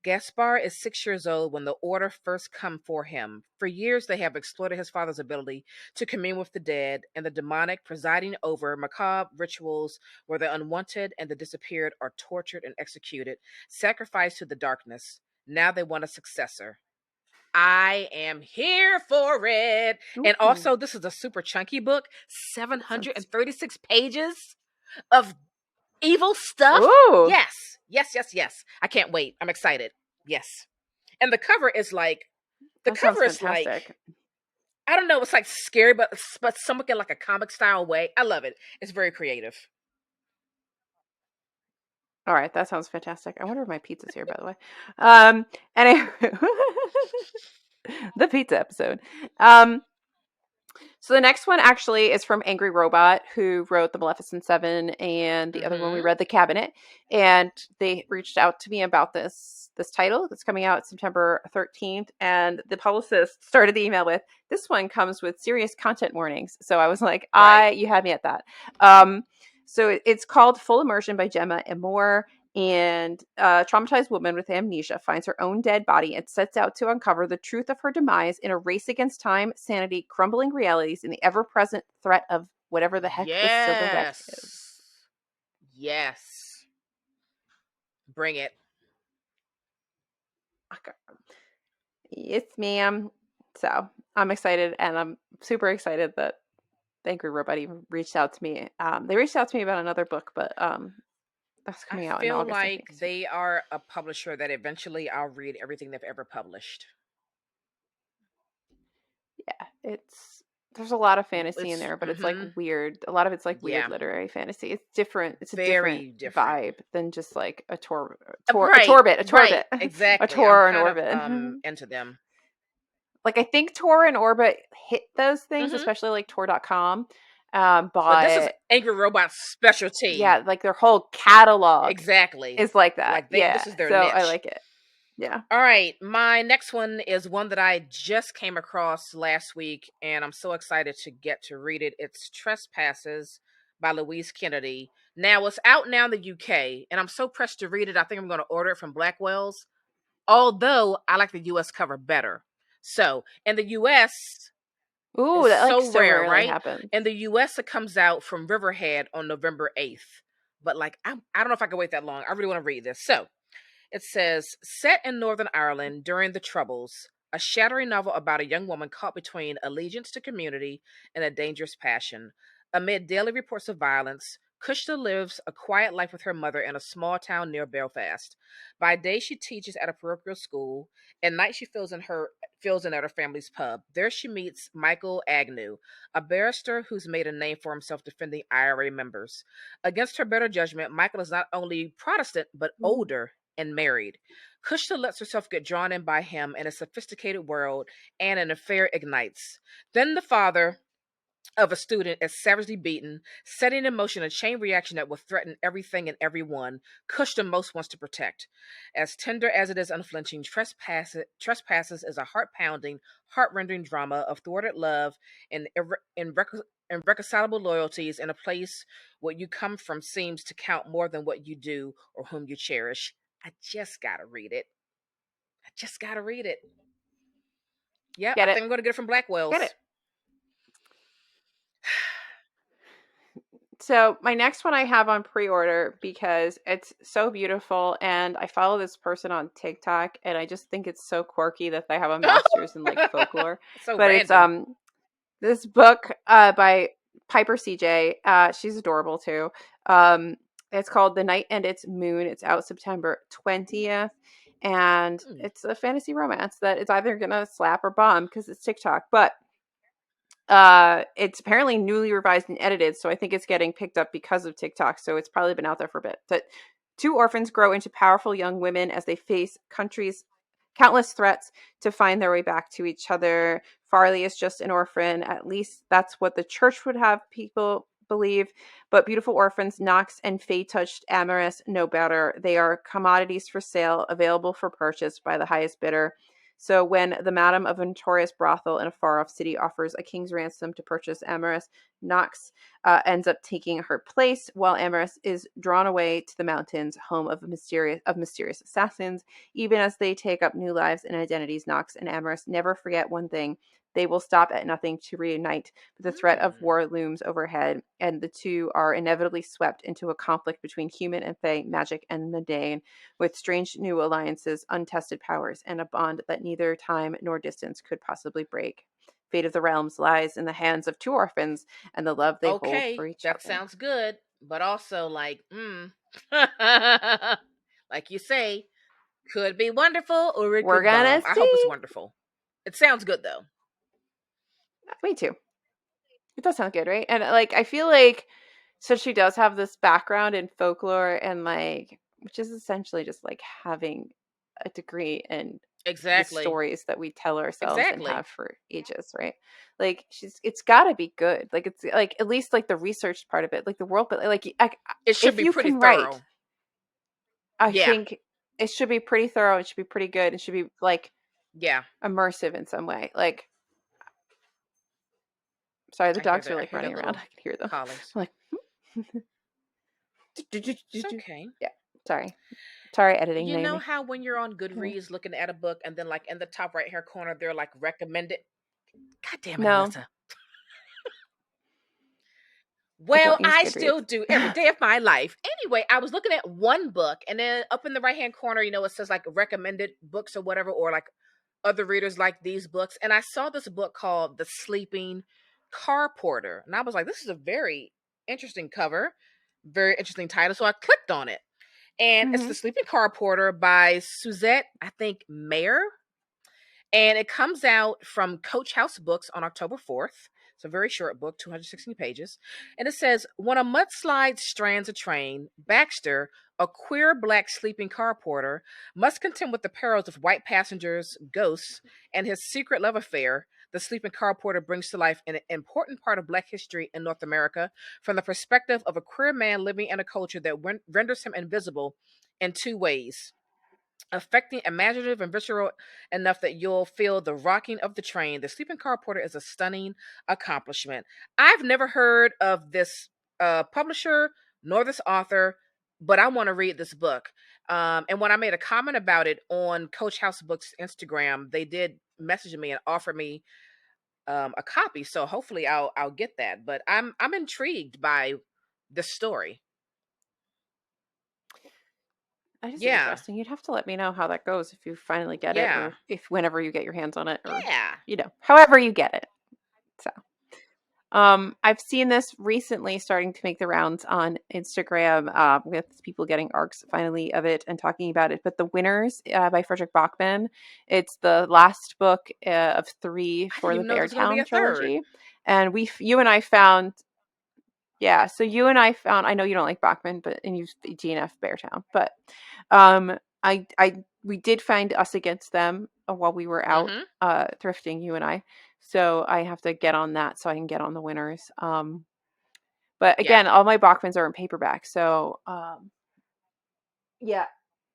Gaspar is 6 years old when the order first come for him. For years, they have exploited his father's ability to commune with the dead and the demonic, presiding over macabre rituals where the unwanted and the disappeared are tortured and executed, sacrificed to the darkness. Now they want a successor. I am here for it. And Ooh, also, this is a super chunky book, that sounds. 736 pages of evil stuff. Ooh, Yes, yes, yes, yes. I can't wait. I'm excited. Yes. And the cover is like, the that sounds cover is like, fantastic. I don't know, it's like scary, but somewhat in like a comic style way. I love it. It's very creative. All right, that sounds fantastic. I wonder if my pizza's here, by the way. Anyway, the pizza episode. Um, So the next one actually is from Angry Robot, who wrote The Maleficent Seven, and the other one we Mm-hmm. read, The Cabinet. And they reached out to me about this title that's coming out September 13th. And the publicist started the email with, "This one comes with serious content warnings." So I was like, Right. you had me at that. Um, it's called Full Immersion by Gemma and Moore. And a traumatized woman with amnesia finds her own dead body and sets out to uncover the truth of her demise in a race against time, sanity, crumbling realities, and the ever-present threat of whatever the heck this silhouette is. Yes. Yes. Bring it. Okay. Yes, ma'am. So I'm excited, and I'm super excited that the Angry Robot even reached out to me. They reached out to me about another book, but that's I coming out in feel August, I like think. So, they are a publisher that eventually I'll read everything they've ever published. yeah, there's a lot of fantasy in It's there, but it's like weird. A lot of it's like weird yeah, literary fantasy. It's different. It's a different very different. vibe than just like Right, a right, torbit, a exactly. I'm tor and kind of orbit. into them. Like I think Tor and Orbit hit those things, Hmm. especially like Tor.com. But this is But Angry Robot's specialty. yeah, like their whole catalog Exactly. is like that. Like they Yeah. this is their So I niche. like it. Yeah. All right, my next one is one that I just came across last week, and I'm so excited to get to read it. It's Trespasses by Louise Kennedy. Now, it's out now in the UK, and I'm so pressed to read it. I think I'm going to order it from Blackwell's, although I like the US cover better. So, in the US, Ooh, it's that like so so rare, rarely right? happens. In the US, it comes out from Riverhead on November 8th. But, like, I don't know if I can wait that long. I really want to read this. So, it says, set in Northern Ireland during the Troubles, a shattering novel about a young woman caught between allegiance to community and a dangerous passion. Amid daily reports of violence, Kushta lives a quiet life with her mother in a small town near Belfast. By day, she teaches at a parochial school. At night, she fills in at her family's pub. There, she meets Michael Agnew, a barrister who's made a name for himself defending IRA members. Against her better judgment, Michael is not only Protestant but Ooh. older and married. Kushta lets herself get drawn in by him in a sophisticated world, and an affair ignites. Then the father of a student is savagely beaten, setting in motion a chain reaction that will threaten everything and everyone Kushta most wants to protect. As tender as it is unflinching, Trespasses is a heart pounding, heart rending drama of thwarted love and irreconcilable loyalties in a place where you come from seems to count more than what you do or whom you cherish. I just gotta read it. I just gotta read it. Yep, I Get it. think I'm gonna get it from Get it. Blackwell's. So my next one I have on pre-order because it's so beautiful, and I follow this person on TikTok, and I just think it's so quirky that they have a master's in like folklore. So But it's random. this book by Piper CJ. She's adorable too. It's called The Night and Its Moon. It's out September 20th. And Mm. it's a fantasy romance that is either gonna slap or bomb because it's TikTok. But it's apparently newly revised and edited, so I think it's getting picked up because of TikTok. So it's probably been out there for a bit. But two orphans grow into powerful young women as they face countries countless threats to find their way back to each other. Farley is just an orphan. At least that's what the church would have people believe. But beautiful orphans, Knox and Faye touched amorous, know better. They are commodities for sale, available for purchase by the highest bidder. So when the madam of a notorious brothel in a far-off city offers a king's ransom to purchase Amorous, Knox ends up taking her place, while Amorous is drawn away to the mountains, home of mysterious assassins. Even as they take up new lives and identities, Knox and Amorous never forget one thing: they will stop at nothing to reunite. But the threat of war looms overhead, and the two are inevitably swept into a conflict between human and fae, magic and mundane, with strange new alliances, untested powers, and a bond that neither time nor distance could possibly break. Fate of the realms lies in the hands of two orphans and the love they hold for each that other. sounds good, but also like, like you say, could be wonderful or it We're could gonna bomb. I hope it's see. wonderful. It sounds good though. Me too. It does sound good, right? And like I feel like so she does have this background in folklore and like which is essentially just like having a degree in the Exactly. stories that we tell ourselves and Exactly. have for ages, right? Like it's got to be good. Like it's like at least like the research part of it, like the world, but like It should if be you pretty can write, thorough. I Yeah. think it should be pretty thorough. It should be pretty good. It should be like Yeah. immersive in some way. Like, sorry, the dogs are I like hear that running around. little I can hear them. collars. I'm like, It's okay. yeah. Sorry, sorry, editing You know Naomi. how when you're on Anyway. Goodreads looking at a book and then like in the top right hand corner they're like recommended. God damn it, No, Alyssa. I Well, don't use I still Goodreads. do every day of my life. Anyway, I was looking at one book and then up in the right hand corner, it says like recommended books or whatever, or like other readers like these books. And I saw this book called The Sleeping Car Porter. And I was like, this is a very interesting cover, very interesting title. So I clicked on it. And it's Mm-hmm. The Sleeping Car Porter by Suzette, I think, Mayer. And it comes out from Coach House Books on October 4th. It's a very short book, 216 pages. And it says, when a mudslide strands a train, Baxter, a queer black sleeping car porter, must contend with the perils of white passengers, ghosts, and his secret love affair. The sleeping car porter brings to life an important part of black history in North America from the perspective of a queer man living in a culture that renders him invisible in two ways: affecting, imaginative, and visceral enough that you'll feel the rocking of the train. The Sleeping Car Porter is a stunning accomplishment. I've never heard of this publisher nor this author, but I want to read this book. And when I made a comment about it on Coach House Books Instagram, they did message me and offer me a copy. So hopefully I'll get that. But I'm intrigued by the story. That is Yeah, interesting. You'd have to let me know how that goes if you finally get it, yeah, or if whenever you get your hands on it, or yeah. however you get it. So. I've seen this recently starting to make the rounds on Instagram with people getting arcs finally of it and talking about it. But The Winners by Frederick Bachman, it's the last book of three I didn't for the even know there was going to be Beartown a third. trilogy. And you and I found, yeah, so you and I found, I know you don't like Bachman, but, and you DNF Beartown, but um, we did find Us Against Them while we were out Mm-hmm. thrifting, you and I. So I have to get on that so I can get on The Winners. But Yeah. again, all my Bachmans are in paperback. So yeah,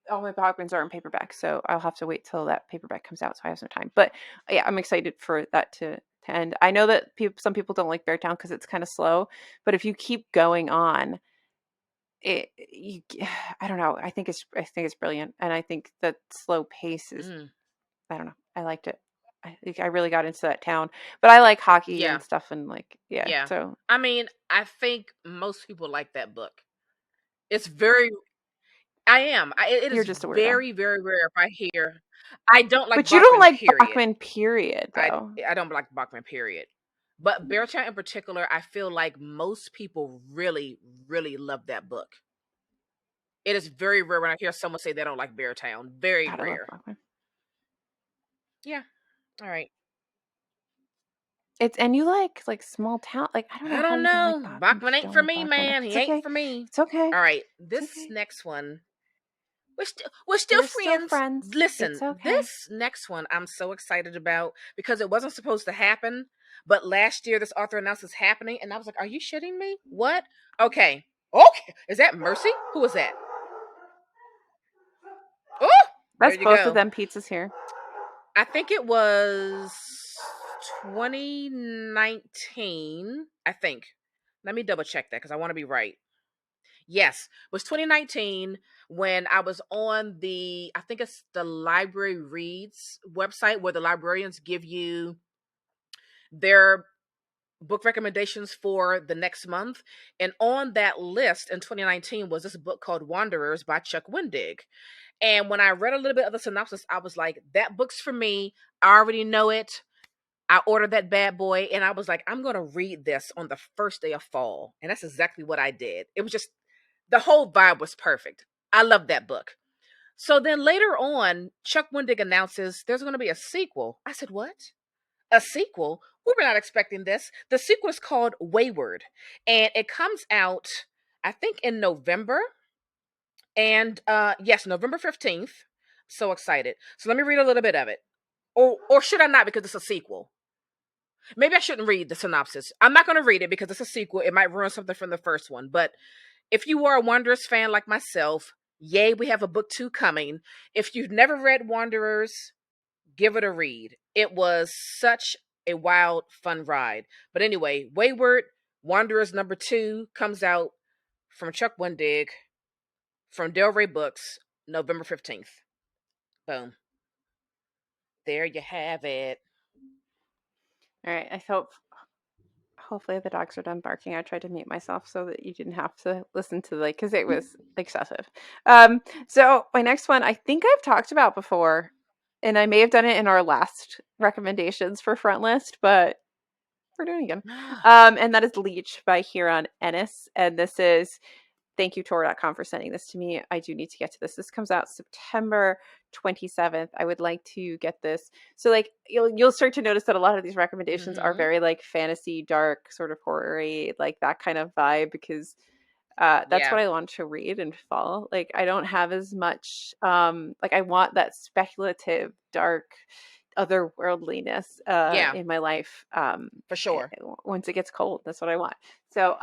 all my Bachmans are in paperback. So I'll have to wait till that paperback comes out so I have some time. But yeah, I'm excited for that to end. I know that some people don't like Beartown because it's kind of slow, but if you keep going on, I don't know. I think it's brilliant, and I think that slow pace is. Mm. I don't know. I liked it. I think I really got into that town, but I like hockey Yeah. and stuff, and like yeah. Yeah. So I mean, I think most people like that book. It's very. I am. It you're is just a weirdo. very, very rare if I hear. I don't like But you don't Bachman. like Period. Bachman, period, I though. I don't like Bachman. Period. But Beartown in particular, I feel like most people really, really love that book. It is very rare when I hear someone say they don't like Beartown. Very God, I love rare. Bachman. Yeah. All right. It's and you like small town. Like I don't know I how don't you don't like know. Bachman, but Bachman you ain't don't for like me, Bachman. man. He It's ain't okay. for me. It's okay. All right. It's This okay. next one, we're still We're still friends. friends. Listen, It's okay. this next one I'm so excited about because it wasn't supposed to happen, but last year this author announced it's happening, and I was like, "Are you shitting me? What? Okay, okay. Is that Mercy? Who is that? Oh, there That's you both of go. them pizzas here. I think it was 2019. I think. Let me double check that because I want to be right. Yes, it was 2019 when I was on the, I think it's the Library Reads website where the librarians give you their book recommendations for the next month. And on that list in 2019 was this book called Wanderers by Chuck Wendig. And when I read a little bit of the synopsis, I was like, that book's for me. I already know it. I ordered that bad boy and I was like, I'm going to read this on the first day of fall. And that's exactly what I did. It was just, the whole vibe was perfect. I love that book. So then later on, Chuck Wendig announces there's going to be a sequel. I said, what? A sequel? We were not expecting this. The sequel is called Wayward, and it comes out, I think, in November. And yes, November 15th. So excited. So let me read a little bit of it. Or should I not, because it's a sequel? Maybe I shouldn't read the synopsis. I'm not going to read it because it's a sequel. It might ruin something from the first one. But if you are a Wanderers fan like myself, yay, we have a book 2 coming. If you've never read Wanderers, give it a read. It was such a wild, fun ride. But anyway, Wayward Wanderers number 2 comes out from Chuck Wendig from Del Rey Books, November 15th. Boom. There you have it. All right. I hope hopefully the dogs are done barking. I tried to mute myself so that you didn't have to listen to because it was excessive. So my next one, I think I've talked about before, and I may have done it in our last recommendations for Frontlist, but we're doing it again. And that is Leech by Huron Ennis. And this is, thank you Tor.com for sending this to me. I do need to get to this. This comes out September 27th. I would like to get this. So like you'll start to notice that a lot of these recommendations are very like fantasy, dark, sort of horror-y, like that kind of vibe, because that's Yeah. what I want to read in fall. Like I don't have as much like I want that speculative, dark otherworldliness Yeah, in my life for sure. once it gets cold. That's what I want. So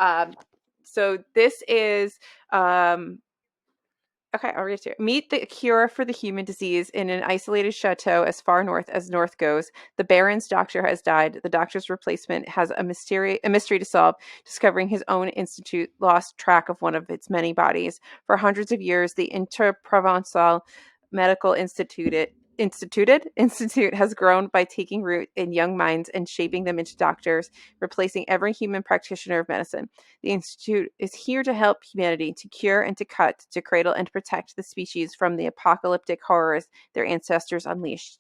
this is okay, I'll read it to you. Meet the cure for the human disease in an isolated chateau as far north as north goes. The Baron's doctor has died. The doctor's replacement has a mystery to solve, discovering his own institute lost track of one of its many bodies. For hundreds of years, the Interprovençal Medical Institute has grown by taking root in young minds and shaping them into doctors, replacing every human practitioner of medicine. The Institute is here to help humanity, to cure and to cut, to cradle and protect the species from the apocalyptic horrors their ancestors unleashed.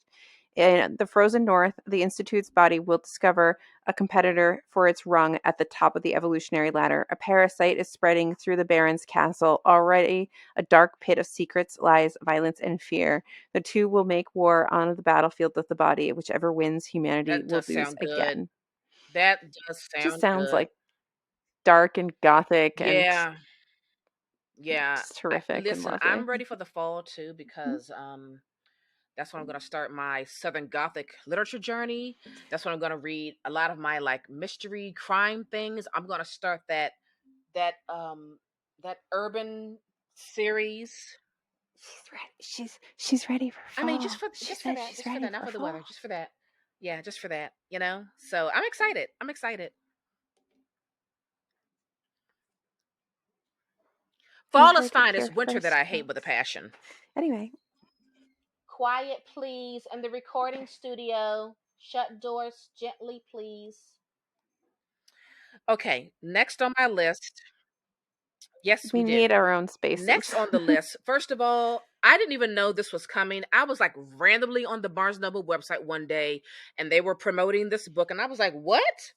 In the frozen north, the Institute's body will discover a competitor for its rung at the top of the evolutionary ladder. A parasite is spreading through the Baron's castle, already a dark pit of secrets, lies, violence, and fear. The two will make war on the battlefield of the body. Whichever wins, humanity That will does lose sound good. again. That does Just sound sounds good. like dark and gothic and Yeah. Yeah. just terrific and Listen, lovely. I'm ready for the fall too because that's when I'm going to start my Southern Gothic literature journey. That's when I'm going to read a lot of my like mystery crime things. I'm going to start that that urban series. She's ready. She's ready for I mean, fall. She just for says that, she's ready not for for the weather, fall. just for that. Yeah, just for that, you know? So, I'm excited. I'm excited. You Fall is heard it fine. here It's winter that first, I hate with a folks. passion. Anyway, Quiet, please, in the recording studio. Shut doors gently, please. Okay, next on my list. Yes, we we do. need our own spaces. Next on the list, first of all, I didn't even know this was coming. I was like randomly on the Barnes Noble website one day and they were promoting this book, and I was like, what?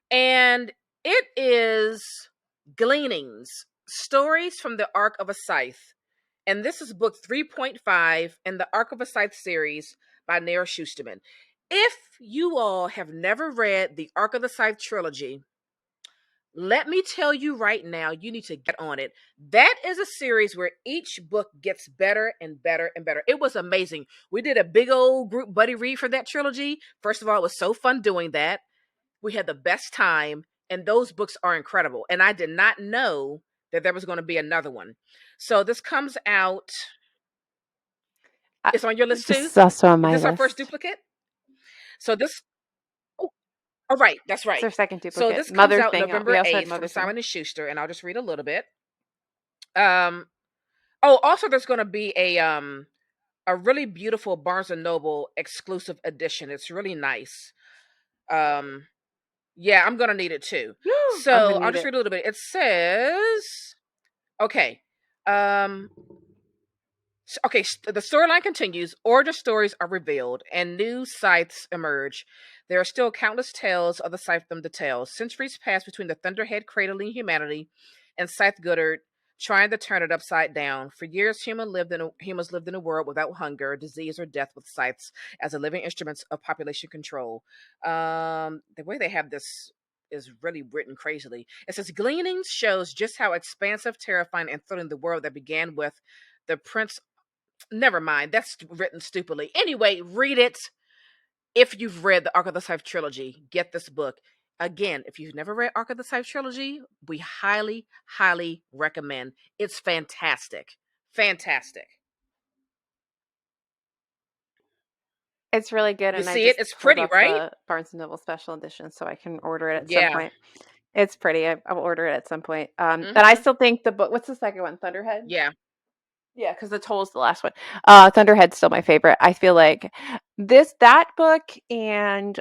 And it is Gleanings, Stories from the Ark of a Scythe. And this is book 3.5 in the Ark of a Scythe series by Nair Schusterman. If you all have never read the Ark of the Scythe trilogy, let me tell you right now, you need to get on it. That is a series where each book gets better and better and better. It was amazing. We did a big old group buddy read for that trilogy. First of all, it was so fun doing that. We had the best time, and those books are incredible. And I did not know that there was going to be another one. So this comes out. It's on your list This too? is also on Is my this our first list. duplicate? So this oh right, that's It's right. our second So duplicate. this comes Mother out thing. We November also had 8th from Mother thing. Simon and Schuster, and I'll just read a little bit. Um oh, also there's gonna be a really beautiful Barnes and Noble exclusive edition. It's really nice. Um yeah, I'm gonna need it too. I'm gonna So I'll need just it. read a little bit. It says okay. Um Okay, the storyline continues. Origin stories are revealed, and new scythes emerge. There are still countless tales of the scythedom to tell. Centuries pass between the Thunderhead cradling humanity and Scythe Goodard trying to turn it upside down. For years, humans lived in a world without hunger, disease, or death, with scythes as the living instruments of population control. The way they have this is really written crazily. It says Gleanings shows just how expansive, terrifying, and thrilling the world that began with the Prince. Never mind. That's written stupidly. Anyway, read it. If you've read the Ark of the Scythe trilogy, get this book. Again, if you've never read Ark of the Scythe trilogy, we highly, highly recommend. It's fantastic. Fantastic. It's really good, You and I see it? just It's pulled pretty, up right? the Barnes and Noble special edition, so I can order it at some Yeah. point. It's pretty. I will order it at some point. And I Mm-hmm. still think the book. What's the second one? Thunderhead. Yeah. Yeah, because the Toll's the last one. Thunderhead's still my favorite. I feel like that book and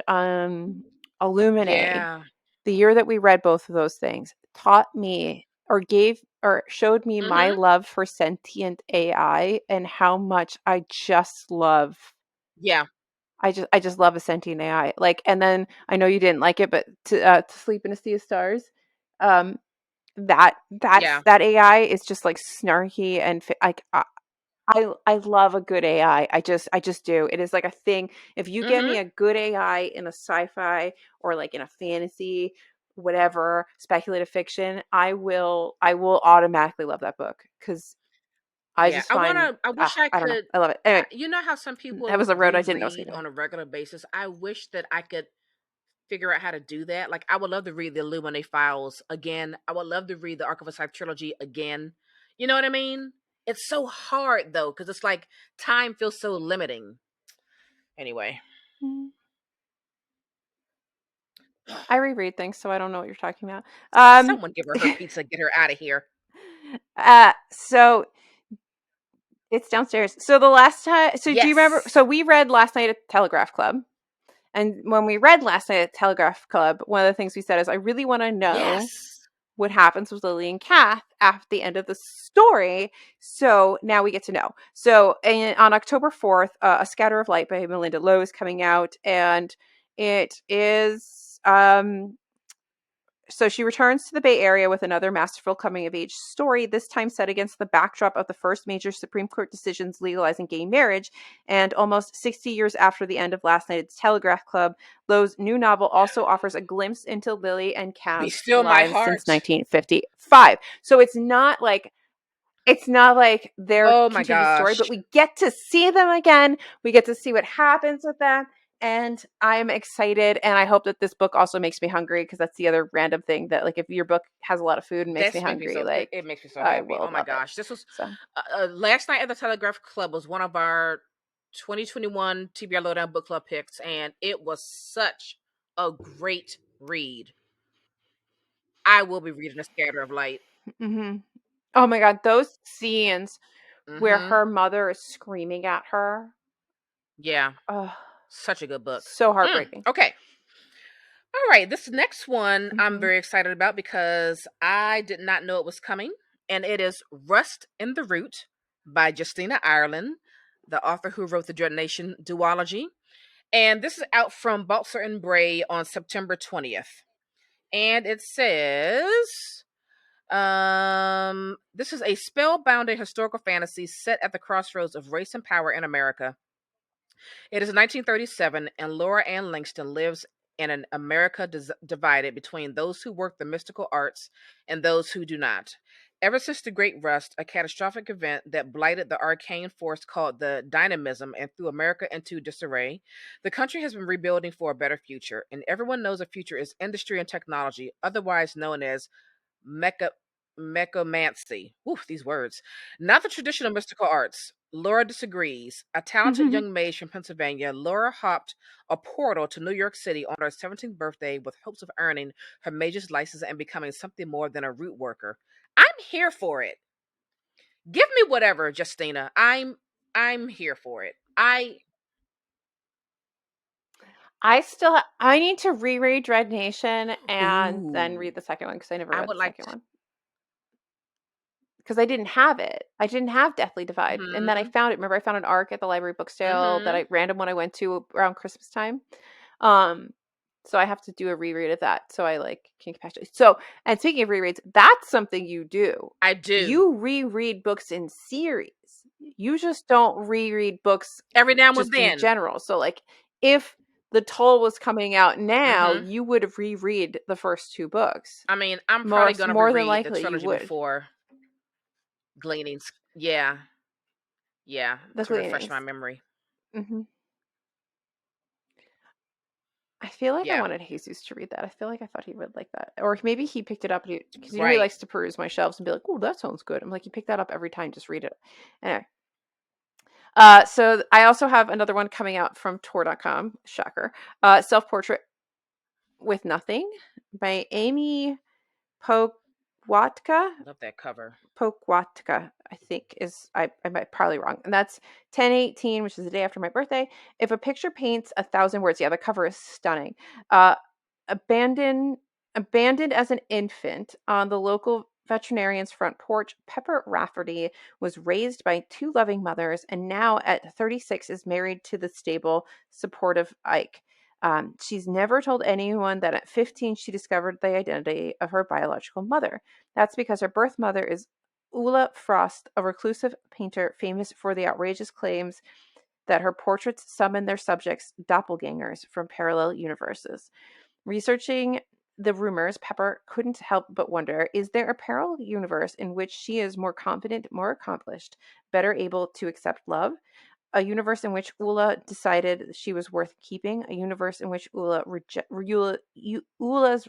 Illuminae, Yeah. the year that we read both of those things, taught me or gave or showed me my Mm-hmm. love for sentient AI and how much I just love. Yeah. I just love a sentient AI. Like, and then I know you didn't like it, but to sleep in a sea of stars, um, Yeah. that AI is just like snarky and like I love a good AI. I just do. It is like a thing. If you get Mm-hmm. me a good AI in a sci-fi or like in a fantasy, whatever, speculative fiction, I will automatically love that book because I Yeah. just find I wish I I don't know. could. I love it. Anyway, You know how some that people was a road I didn't know so reread anyway. on a regular basis? I wish that I could figure out how to do that. Like I would love to read the Illuminae files again. I would love to read the Ark of a Scythe trilogy again. You know what I mean? It's so hard though, because it's like time feels so limiting. Anyway. Mm. I reread things, so I don't know what you're talking about. Someone give her pizza, get her out of here. So it's downstairs. So the last time, so do you remember? Yes. So we read last night at Telegraph Club. And when we read last night at Telegraph Club, one of the things we said is, I really want to know Yes. what happens with Lily and Kath after the end of the story. So now we get to know. So on October 4th, A Scatter of Light by Melinda Lowe is coming out. And it is so she returns to the Bay Area with another masterful coming of age story, this time set against the backdrop of the first major Supreme Court decisions legalizing gay marriage. And almost 60 years after the end of last night's Telegraph Club, Lowe's new novel also offers a glimpse into Lily and Be Cav's still my lives since heart. 1955. So it's not like their Oh my continued story, gosh. but we get to see them again. We get to see what happens with them. And I'm excited. And I hope that this book also makes me hungry, because that's the other random thing that, like, if your book has a lot of food and makes me This makes me hungry, so like, it makes me so I happy. will Oh my love it. gosh. This was So, last night at the Telegraph Club was one of our 2021 TBR Lowdown book club picks, and it was such a great read. I will be reading A Scatter of Light. hmm oh my God, those scenes where Mm-hmm. her mother is screaming at her. Yeah. Oh, Such a good book. so heartbreaking. Okay. All right. This next one I'm hmm very excited about because I did not know it was coming. And it is Rust in the Root by Justina Ireland, the author who wrote the Dread Nation duology. And this is out from Baltzar and Bray on September 20th. And it says this is a spellbound historical fantasy set at the crossroads of race and power in America. It is 1937, and Laura Ann Langston lives in an America divided between those who work the mystical arts and those who do not. Ever since the Great Rust, a catastrophic event that blighted the arcane force called the dynamism and threw America into disarray, the country has been rebuilding for a better future, and everyone knows the future is industry and technology, otherwise known as mecha mechomancy. Oof, these words. Not the traditional mystical arts. Laura disagrees. A talented young mage from Pennsylvania, Laura hopped a portal to New York City on her 17th birthday with hopes of earning her mage's license and becoming something more than a root worker. I'm here for it. Give me whatever, Justina. I'm here for it. I need to reread Dread Nation and then Ooh. read the second one because I never I read would the like second to. one. Because I didn't have it. I didn't have Deathly Divide. And then I Mhm. found it. Remember, I found an ARC at the library book sale that Mhm. I random when I went to around Christmas time. Um, so I have to do a reread of that. So I like can compassionate. So, and speaking of rereads, that's something you do. I do. You reread books in series. You just don't reread books Every now and just in then. general. So like if the Toll was coming out now, Mhm. you would have reread the first two books. I mean, I'm probably gonna More than reread the likely you trilogy would. before Gleanings. Yeah. Yeah. The To refresh Gleanings. my memory. Hmm. I feel like I Yeah. wanted Jesus to read that. I feel like I thought he would like that. Or maybe he picked it up because he Right. likes to peruse my shelves and be like, oh, that sounds good. I'm like, you pick that up every time, just read it. Anyway. So I also have another one coming out from Tor.com. Shocker. Self Portrait with Nothing by Amy Pokwatka. Love that cover. Pokwatka, I think I might probably wrong. And that's 10/18, which is the day after my birthday. If a picture paints 1,000 words, yeah, the cover is stunning. Uh, abandoned abandoned as an infant on the local veterinarian's front porch, Pepper Rafferty was raised by two loving mothers and now at 36 is married to the stable, supportive Ike. She's never told anyone that at 15 she discovered the identity of her biological mother. That's because her birth mother is Ulla Frost, a reclusive painter famous for the outrageous claims that her portraits summon their subjects' doppelgangers from parallel universes. Researching the rumors, Pepper couldn't help but wonder, is there a parallel universe in which she is more confident, more accomplished, better able to accept love? A universe in which Ulla decided she was worth keeping, a universe in which Ulla's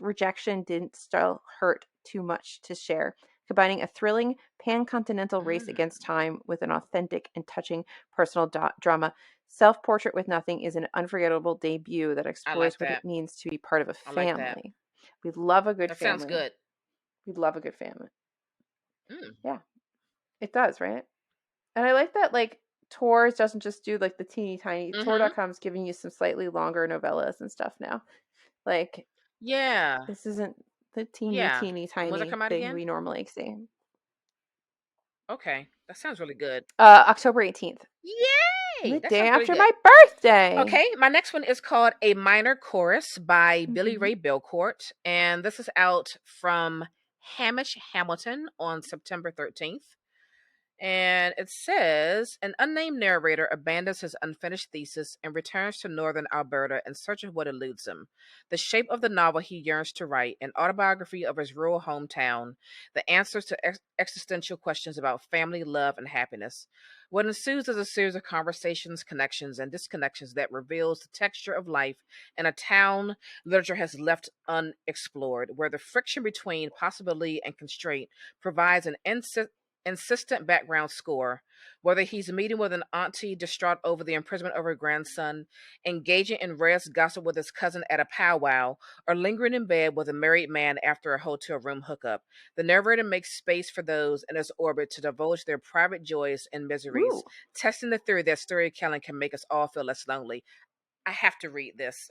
rejection didn't still hurt too much to share, combining a thrilling pan-continental race Mm, against time with an authentic and touching personal drama. Self Portrait with Nothing is an unforgettable debut that I like explores what it that. means to be part of a I like that. family. We love a good That sounds family. good. We love a good family. Mm. Yeah, it does, right? And I like that, like, Tor doesn't just do, like, the teeny tiny. Mhm. Tor.com is giving you some slightly longer novellas and stuff now. Like, Yeah. this isn't the Yeah. teeny And when's it tiny come out thing again? we normally see. Okay. That sounds really good. October 18th, Yay! the That day sounds really after good. my birthday. Okay, my next one is called A Minor Chorus by Billy Hmm. Ray Belcourt, and this is out from Hamish Hamilton on September 13th. And it says an unnamed narrator abandons his unfinished thesis and returns to northern Alberta in search of what eludes him. The shape of the novel he yearns to write, an autobiography of his rural hometown, the answers to existential questions about family, love, and happiness. What ensues is a series of conversations, connections, and disconnections that reveals the texture of life in a town literature has left unexplored, where the friction between possibility and constraint provides an insistent background score, whether he's meeting with an auntie distraught over the imprisonment of her grandson, engaging in rare gossip with his cousin at a powwow, or lingering in bed with a married man after a hotel room hookup. The narrator makes space for those in his orbit to divulge their private joys and miseries, Ooh, testing the theory that storytelling can make us all feel less lonely. I have to read this.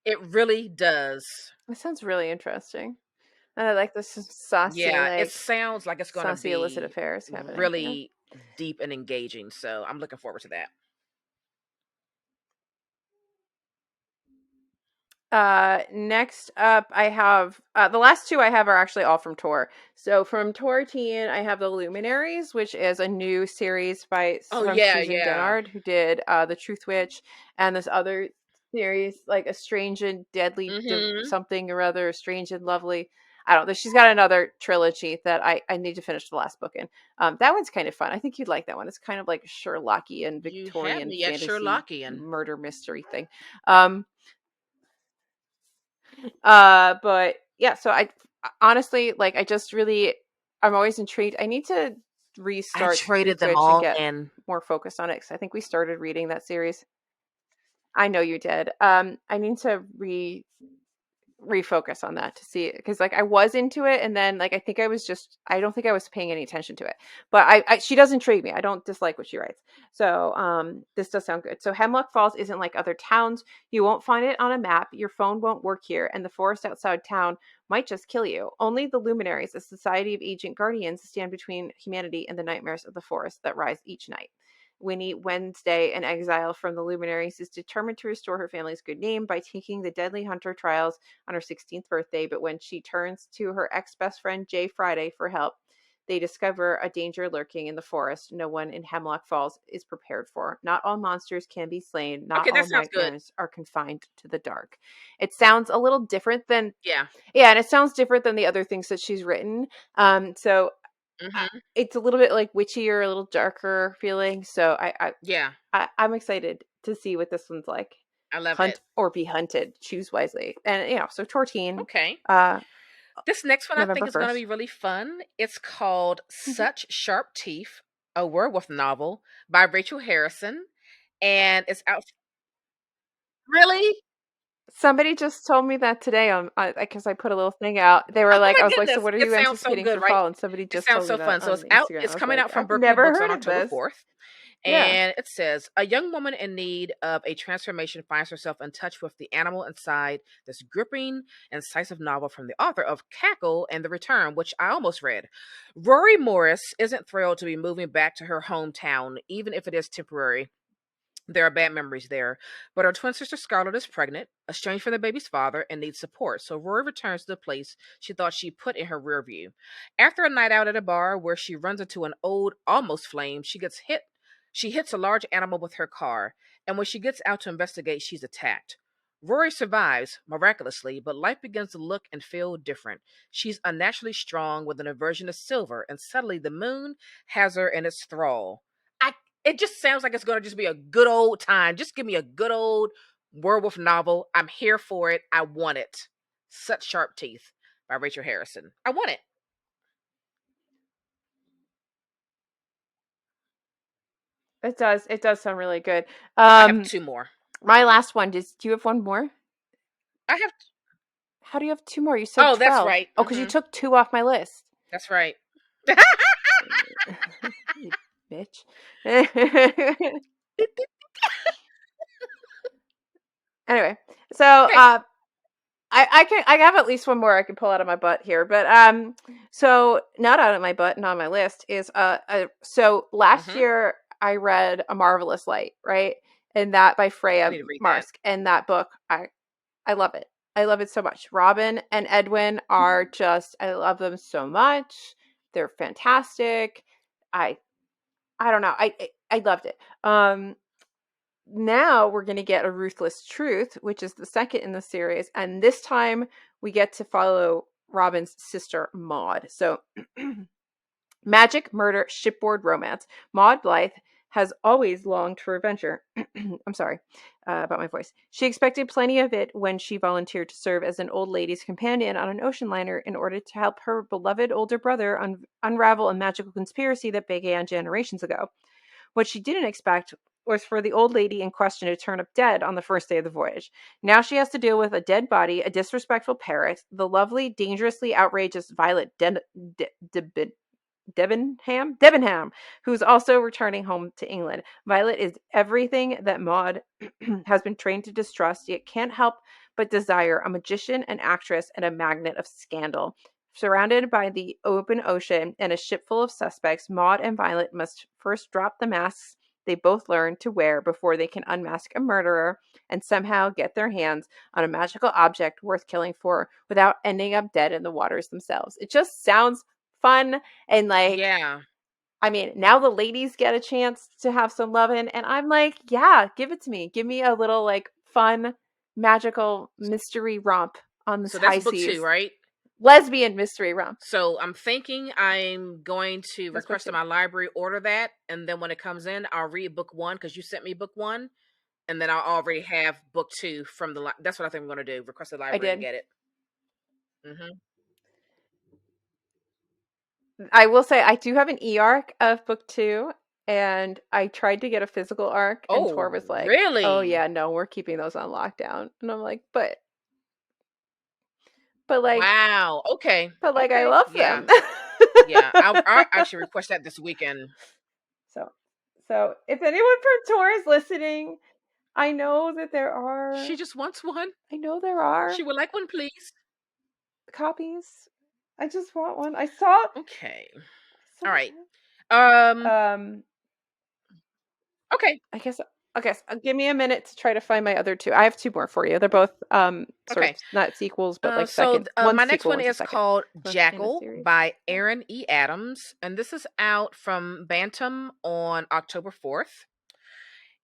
It really does. that sounds really interesting. And I like this saucy, Yeah, it like, sounds like it's going to saucy illicit be affairs happening. Yeah. really deep and engaging. So I'm looking forward to that. Next up, I have the last two I have are actually all from Tor. So from Tor Teen, I have the Luminaries, which is a new series Oh from yeah, Susan yeah. Dennard, who did the Truth Witch, and this other series like A Strange and Deadly Mhm. something or other, Strange and Lovely. I don't know. She's got another trilogy that I need to finish the last book in. That one's kind of fun. I think you'd like that one. It's kind of like Sherlockian You have Victorian me at fantasy Sherlockian. murder mystery thing. But yeah, so I honestly like I just really I'm always intrigued. I need to I restart traded them Switch and all get in. more focused on it because I think we started reading that series. I know you did. I need to refocus on that to see, because like I was into it, and then like I don't think I was paying any attention to it. But she does intrigue me. I don't dislike what she writes. So this does sound good. So Hemlock Falls isn't like other towns. You won't find it on a map. Your phone won't work here, and the forest outside town might just kill you. Only the luminaries, a society of ancient guardians, stand between humanity and the nightmares of the forest that rise each night. Winnie Wednesday, an exile from the luminaries, is determined to restore her family's good name by taking the deadly hunter trials on her 16th birthday. But when she turns to her ex-best friend Jay Friday for help, they discover a danger lurking in the forest no one in Hemlock Falls is prepared for. Not all monsters can be slain. Not Okay, all that sounds good. nightmares are confined to the dark. It sounds a little different than Yeah. yeah, and it sounds different than the other things that she's written. So Mm-hmm. it's a little bit like witchier, a little darker feeling. So Yeah. I'm excited to see what this one's like. I love Hunt it. or be hunted. Choose wisely. And so Tortine, Okay. uh, This next one I think November is going to 1st. be really fun. It's called Mhm. Such Sharp Teeth, a werewolf novel by Rachel Harrison. And it's out. Really? Somebody just told me that today on because I put a little thing out. They were Oh like, my I was like, so goodness. what are It you sounds so anticipating good, for right? fall? And somebody It just sounds told me so that fun. So on it's out. Instagram. I It's was coming like, out from I've Brooklyn never Books on heard of October this. 4th. Yeah. And it says a young woman in need of a transformation finds herself in touch with the animal inside this gripping, incisive novel from the author of Cackle and the Return, which I almost read. Rory Morris isn't thrilled to be moving back to her hometown, even if it is temporary. There are bad memories there. But her twin sister Scarlett is pregnant, estranged from the baby's father, and needs support. So Rory returns to the place she thought she put in her rear view. After a night out at a bar where she runs into an old, almost flame, she gets hit. She hits a large animal with her car, and when she gets out to investigate, she's attacked. Rory survives, miraculously, but life begins to look and feel different. She's unnaturally strong with an aversion to silver, and suddenly the moon has her in its thrall. It just sounds like it's going to just be a good old time. Just give me a good old werewolf novel. I'm here for it. I want it. Such Sharp Teeth by Rachel Harrison. I want it. It does. It does sound really good. I have two more. My last one. Do you have one more? I have. How do you have two more? You said Oh, that's 12. right. Oh, because you took two off my list. That's right. You bitch. Anyway, so Okay. I have at least one more I can pull out of my butt here, but so not out of my butt, not on my list is so last Mm-hmm. year I read A Marvelous Light, right? And that by I Freya need to read that. Marsk, and that book I love it. I love it so much. Robin and Edwin are just I love them so much. They're fantastic. I I don't know. I loved it. Now we're going to get A Ruthless Truth, which is the second in the series, and this time we get to follow Robin's sister Maud. So magic, murder, shipboard romance. Maud Blythe has always longed for adventure. I'm sorry about my voice. She expected plenty of it when she volunteered to serve as an old lady's companion on an ocean liner in order to help her beloved older brother unravel a magical conspiracy that began generations ago. What she didn't expect was for the old lady in question to turn up dead on the first day of the voyage. Now she has to deal with a dead body, a disrespectful parrot, the lovely, dangerously outrageous Violet Debenham, who's also returning home to England. Violet is everything that Maud has been trained to distrust, yet can't help but desire a magician, an actress, and a magnet of scandal. Surrounded by the open ocean and a ship full of suspects, Maud and Violet must first drop the masks they both learn to wear before they can unmask a murderer and somehow get their hands on a magical object worth killing for without ending up dead in the waters themselves. It just sounds fun and like Yeah. I mean, now the ladies get a chance to have some loving, and I'm like, yeah, give it to me. Give me a little like fun, magical mystery romp on this So that's high book two, seas. right? Lesbian mystery romp. So I'm thinking I'm going to That's book request two. in my library, order that, and then when it comes in, I'll read book one because you sent me book one, and then I'll already have book two from the. That's what I think I'm going to do. Request the I library and did. get it. Hmm. I will say I do have an e-arc of book 2, and I tried to get a physical arc, and Tor Oh, was like, "Oh really? yeah, no, we're keeping those on lockdown." And I'm like, but like, Wow. Okay. I Okay. love Yeah. them." Yeah. I'll actually request that this weekend. So, so if anyone from Tor is listening, I know that there She are, just wants one. I know there are She would like one, please. copies. I just want one. I Okay. saw All right. it. Okay. I guess okay, so give me a minute to try to find my other two. I have two more for you. They're both sort of Okay. not sequels, but like second. One's My next sequel, one one's a is second. called Most in the Jackal series. by Yeah. Aaron E. Adams, and this is out from Bantam on October 4th.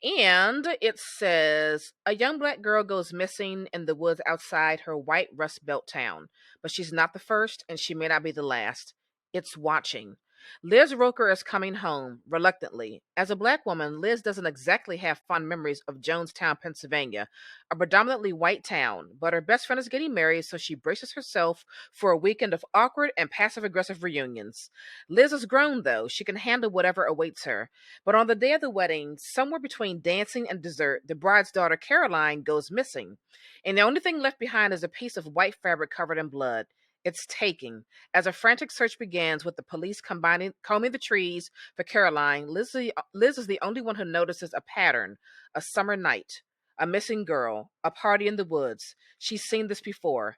And it says a young black girl goes missing in the woods outside her white Rust Belt town, but she's not the first and she may not be the last. It's watching. Liz Roker is coming home, reluctantly. As a black woman, Liz doesn't exactly have fond memories of Jonestown, Pennsylvania, a predominantly white town, but her best friend is getting married, so she braces herself for a weekend of awkward and passive aggressive reunions. Liz is grown, though. She can handle whatever awaits her. But on the day of the wedding, somewhere between dancing and dessert, the bride's daughter Caroline goes missing. And the only thing left behind is a piece of white fabric covered in blood. It's taking. As a frantic search begins with the police combing the trees for Caroline, Liz is the only one who notices a pattern: a summer night, a missing girl, a party in the woods. She's seen this before.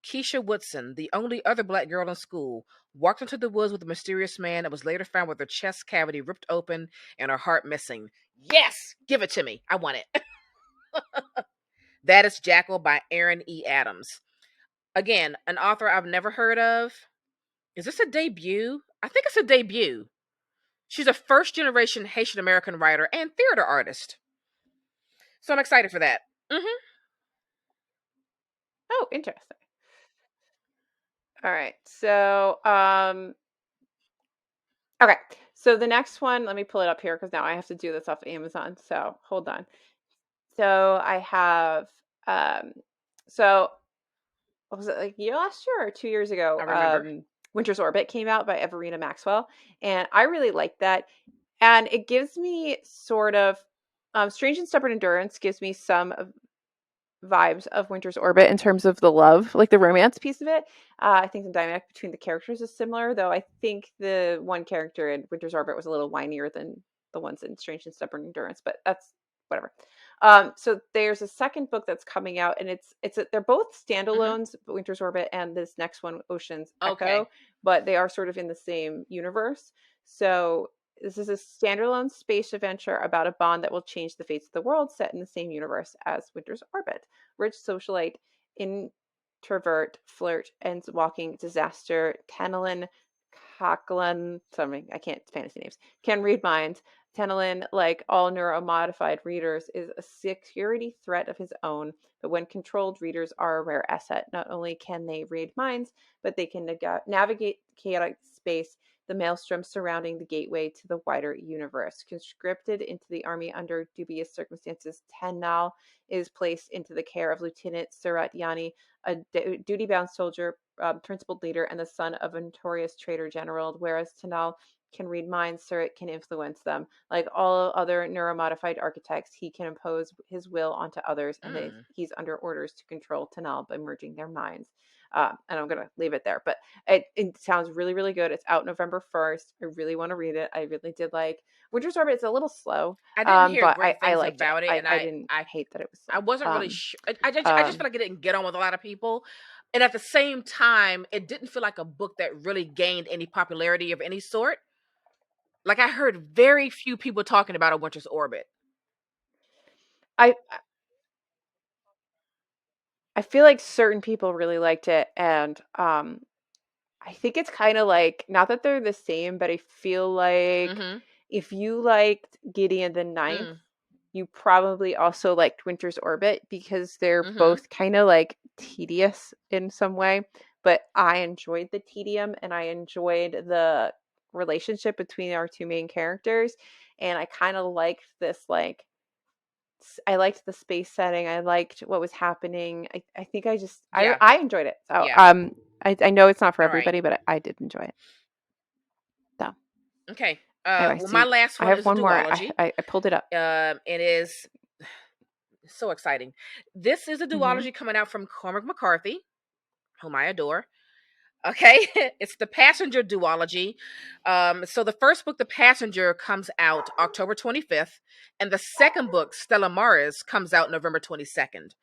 Keisha Woodson, the only other black girl in school, walked into the woods with a mysterious man and was later found with her chest cavity ripped open and her heart missing. Yes! Give it to me. I want it. That is Jackal by Aaron E. Adams. Again, an author I've never heard of. Is this a debut? I think it's a debut. She's a first generation Haitian American writer and theater artist. So I'm excited for that. Mm-hmm. Oh, interesting. All right. So, okay. So the next one, let me pull it up here because now I have to do this off Amazon. So hold on. So I have, um, so what was it, like last year or 2 years ago? I remember. Winter's Orbit came out by Everina Maxwell, and I really liked that. And it gives me sort of, Strange and Stubborn Endurance gives me some vibes of Winter's Orbit in terms of the love, like the romance piece of it. I think the dynamic between the characters is similar, though I think the one character in Winter's Orbit was a little whinier than the ones in Strange and Stubborn Endurance, but that's whatever. So there's a second book that's coming out, and they're both Mm-hmm. standalones, Winter's Orbit and this next one, Ocean's Okay. Echo, but they are sort of in the same universe. So this is a standalone space adventure about a bond that will change the fates of the world, set in the same universe as Winter's Orbit. Rich socialite, introvert, flirt, ends walking disaster, Tanelin Coughlin, something, I can't fantasy names, can read minds. Tenelin, like all neuromodified readers, is a security threat of his own, but when controlled, readers are a rare asset. Not only can they read minds, but they can navigate chaotic space, the maelstrom surrounding the gateway to the wider universe. Conscripted into the army under dubious circumstances, Tenal is placed into the care of Lieutenant Surat Yani, a duty-bound soldier, principled leader, and the son of a notorious traitor general, whereas Tenal can read minds, Surat can influence them. Like all other neuromodified architects, he can impose his will onto others, and Mm. he's under orders to control Tanal by merging their minds. And I'm going to leave it there. But it sounds really, really good. It's out November 1st. I really want to read it. I really did like Winter's Orbit. It's a little slow, I didn't hear but great I things liked it. about it, and I didn't I hate that it was I slow. wasn't really sure. I just feel like I didn't get on with a lot of people, and at the same time, it didn't feel like a book that really gained any popularity of any sort. Like I heard very few people talking about A Winter's Orbit. I I feel like certain people really liked it, and I think it's kind of like, not that they're the same, but I feel like Mm-hmm. if you liked Gideon the Ninth, Mm. you probably also liked Winter's Orbit because they're Mm-hmm. both kind of like tedious in some way. But I enjoyed the tedium, and I enjoyed the relationship between our two main characters. And I kind of liked this, like, I liked the space setting. I liked what was happening. I think Yeah. I enjoyed it. So Yeah. I know it's not for All right. everybody, but I did enjoy it. Okay. Anyway, Well, so my last I one have is a one more. duology. I pulled it up. It is so exciting. This is a Mm-hmm. duology coming out from Cormac McCarthy, whom I adore. Okay, it's the Passenger duology. So the first book, The Passenger, comes out October 25th, and the second book, Stella Maris, comes out November 22nd.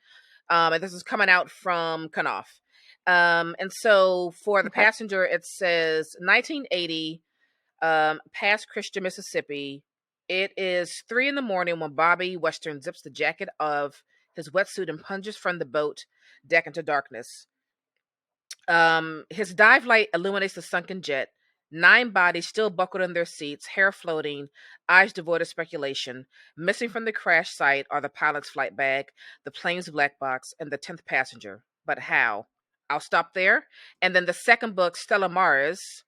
And this is coming out from Knopf. And so for The Okay. Passenger, it says 1980, past Christian, Mississippi. It is 3 in the morning when Bobby Western zips the jacket of his wetsuit and plunges from the boat deck into darkness. His dive light illuminates the sunken jet. 9 bodies still buckled in their seats, hair floating, eyes devoid of speculation. Missing from the crash site are the pilot's flight bag, the plane's black box, and the 10th passenger. But how? I'll stop there. And then the second book, Stella Maris,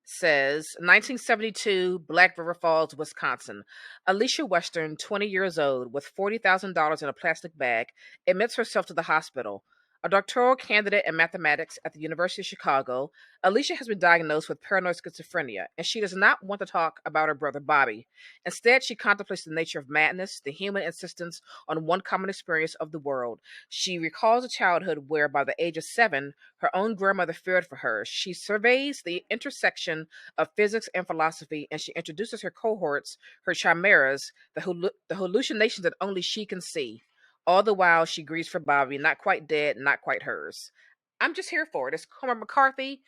says 1972, Black River Falls, Wisconsin. Alicia Western, 20 years old, with $40,000 in a plastic bag, admits herself to the hospital. A doctoral candidate in mathematics at the University of Chicago, Alicia has been diagnosed with paranoid schizophrenia, and she does not want to talk about her brother Bobby. Instead, she contemplates the nature of madness, the human insistence on one common experience of the world. She recalls a childhood where, by the age of 7, her own grandmother feared for her. She surveys the intersection of physics and philosophy, and she introduces her cohorts, her chimeras, the hallucinations that only she can see. All the while, she grieves for Bobby, not quite dead, not quite hers. I'm just here for it. It's Cormac McCarthy.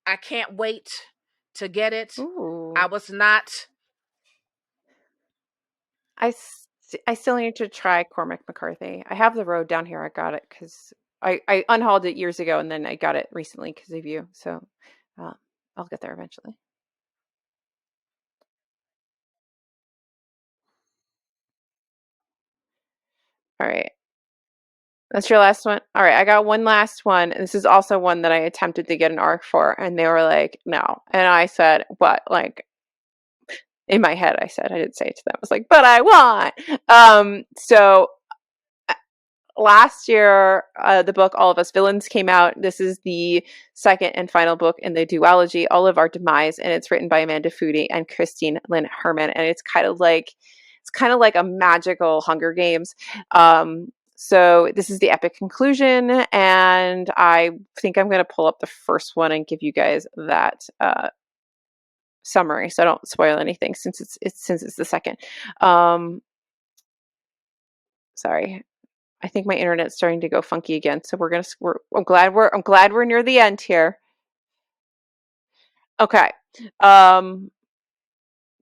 I can't wait to get it. Ooh. I was not. I still need to try Cormac McCarthy. I have the road down here. I got it because I unhauled it years ago and then I got it recently because of you. So uh, I'll get there eventually. All right. That's your last one? All right. I got one last one. And this is also one that I attempted to get an arc for. And they were like, no. And I said, what? Like, in my head, I said, I didn't say it to them. I was like, but I want. So last year, the book All of Us Villains came out. This is the second and final book in the duology, All of Our Demise, and it's written by Amanda Foody and Christine Lynn Herman. And it's kind of like a magical Hunger Games. So this is the epic conclusion, and I think I'm going to pull up the first one and give you guys that summary, so I don't spoil anything since it's the second. Sorry, I think my internet's starting to go funky again. So I'm glad we're near the end here. Okay. Um,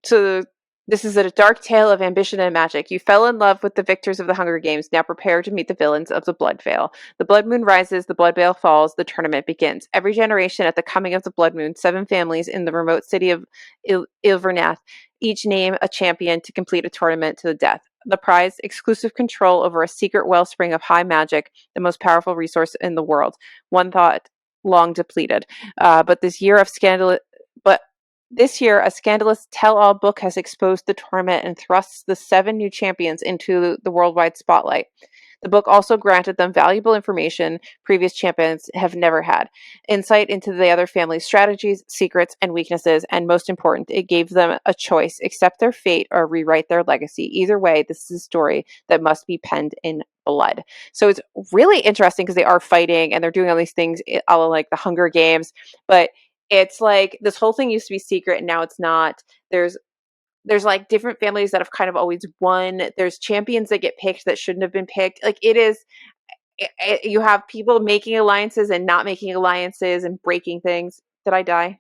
so this is a dark tale of ambition and magic. You fell in love with the victors of the Hunger Games. Now prepare to meet the villains of the Blood Veil. The blood moon rises, the blood veil falls, the tournament begins. Every generation at the coming of the blood moon, 7 families in the remote city of Ilvernath each name a champion to complete a tournament to the death. The prize, exclusive control over a secret wellspring of high magic, the most powerful resource in the world. One thought long depleted. But this year, a scandalous tell-all book has exposed the tournament and thrusts the 7 new champions into the worldwide spotlight. The book also granted them valuable information previous champions have never had, insight into the other family's strategies, secrets, and weaknesses, and most important, it gave them a choice: accept their fate or rewrite their legacy. Either way, this is a story that must be penned in blood. So it's really interesting because they are fighting and they're doing all these things, all like the Hunger Games, but it's like this whole thing used to be secret and now it's not. There's like different families that have kind of always won. There's champions that get picked that shouldn't have been picked. Like you have people making alliances and not making alliances and breaking things. Did I die?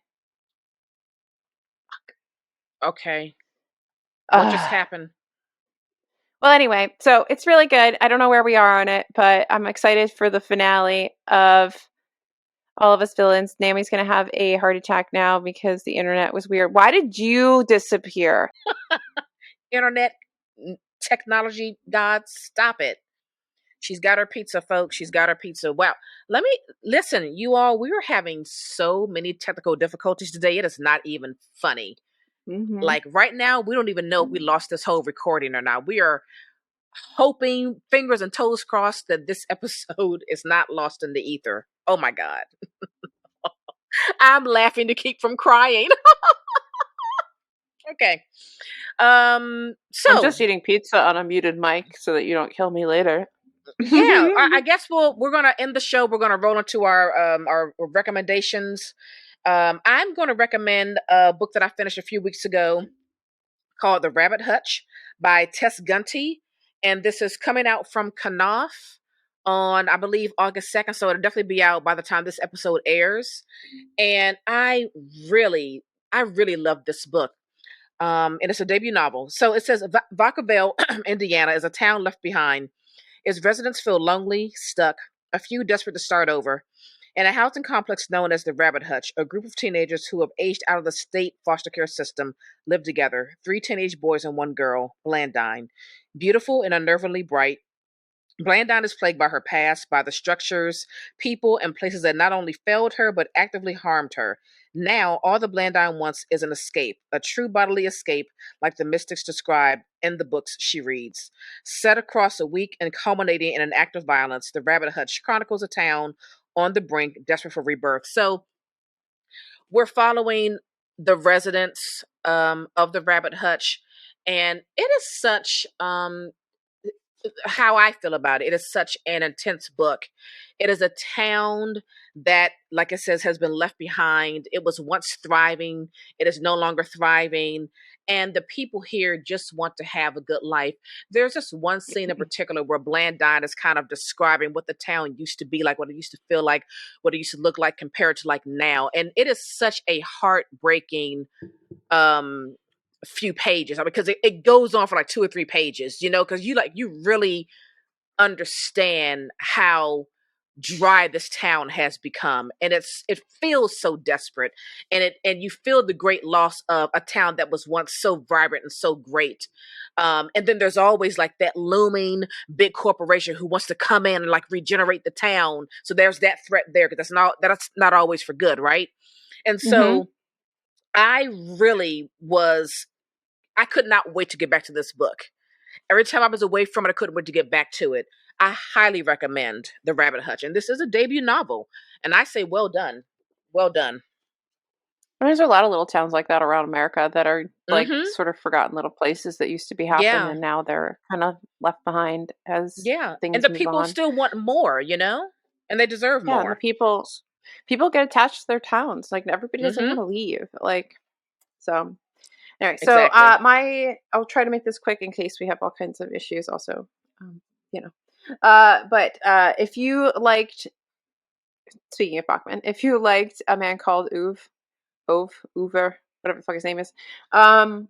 Okay. What just Uh, happened? well, anyway, so it's really good. I don't know where we are on it, but I'm excited for the finale of All of Us Villains. Naomi's going to have a heart attack now because the internet was weird. Why did you disappear? Internet technology gods, stop it. She's got her pizza, folks. She's got her pizza. Wow. Let me listen, you all. We are having so many technical difficulties today. It is not even funny. Mm-hmm. Like right now, we don't even know if we lost this whole recording or not. We are hoping, fingers and toes crossed, that this episode is not lost in the ether. Oh my God. I'm laughing to keep from crying. Okay. I'm So just eating pizza on a muted mic so that you don't kill me later. yeah, I guess we're gonna end the show. We're gonna roll into our recommendations. I'm gonna recommend a book that I finished a few weeks ago called The Rabbit Hutch by Tess Gunty. And this is coming out from Knopf on, I believe, August 2nd. So it'll definitely be out by the time this episode airs. And really, I really love this book. And it's a debut novel. So it says Vacaville, Indiana is a town left behind. Its residents feel lonely, stuck, a few desperate to start over. In a housing complex known as the Rabbit Hutch, a group of teenagers who have aged out of the state foster care system live together. 3 teenage boys and 1 girl, Blandine. Beautiful and unnervingly bright, Blandine is plagued by her past, by the structures, people, and places that not only failed her, but actively harmed her. Now, all the Blandine wants is an escape, a true bodily escape, like the mystics describe in the books she reads. Set across a week and culminating in an act of violence, the Rabbit Hutch chronicles a town on the brink, desperate for rebirth. So, we're following the residents of the Rabbit Hutch, and it is such how I feel about it. It is such an intense book. It is a town that, like it says, has been left behind. It was once thriving. It is no longer thriving. And the people here just want to have a good life. There's just one scene in particular where Blandine is kind of describing what the town used to be like, what it used to feel like, what it used to look like compared to like now. And it is such a heartbreaking few pages because it goes on for like 2 or 3 pages, because you really understand how dry this town has become, and it feels so desperate, and you feel the great loss of a town that was once so vibrant and so great. And then there's always like that looming big corporation who wants to come in and like regenerate the town, so there's that threat there, because that's not always for good, right? And Mm-hmm. so I could not wait to get back to this book. Every time I was away from it, I couldn't wait to get back to it. I highly recommend The Rabbit Hutch. And this is a debut novel. And I say, well done. Well done. There's a lot of little towns like that around America that are like Mm-hmm. sort of forgotten little places that used to be happen, Yeah. and now they're kind of left behind as Yeah. And things the move people on. still want more. And they deserve Yeah, and the more. people get attached to their towns. Like everybody doesn't Mm-hmm. want to leave. Like so. Anyway, so Exactly. I'll try to make this quick in case we have all kinds of issues. Also, um, you know, but if you liked, speaking of Bachman, if you liked A Man Called Uver, whatever the fuck his name is, um,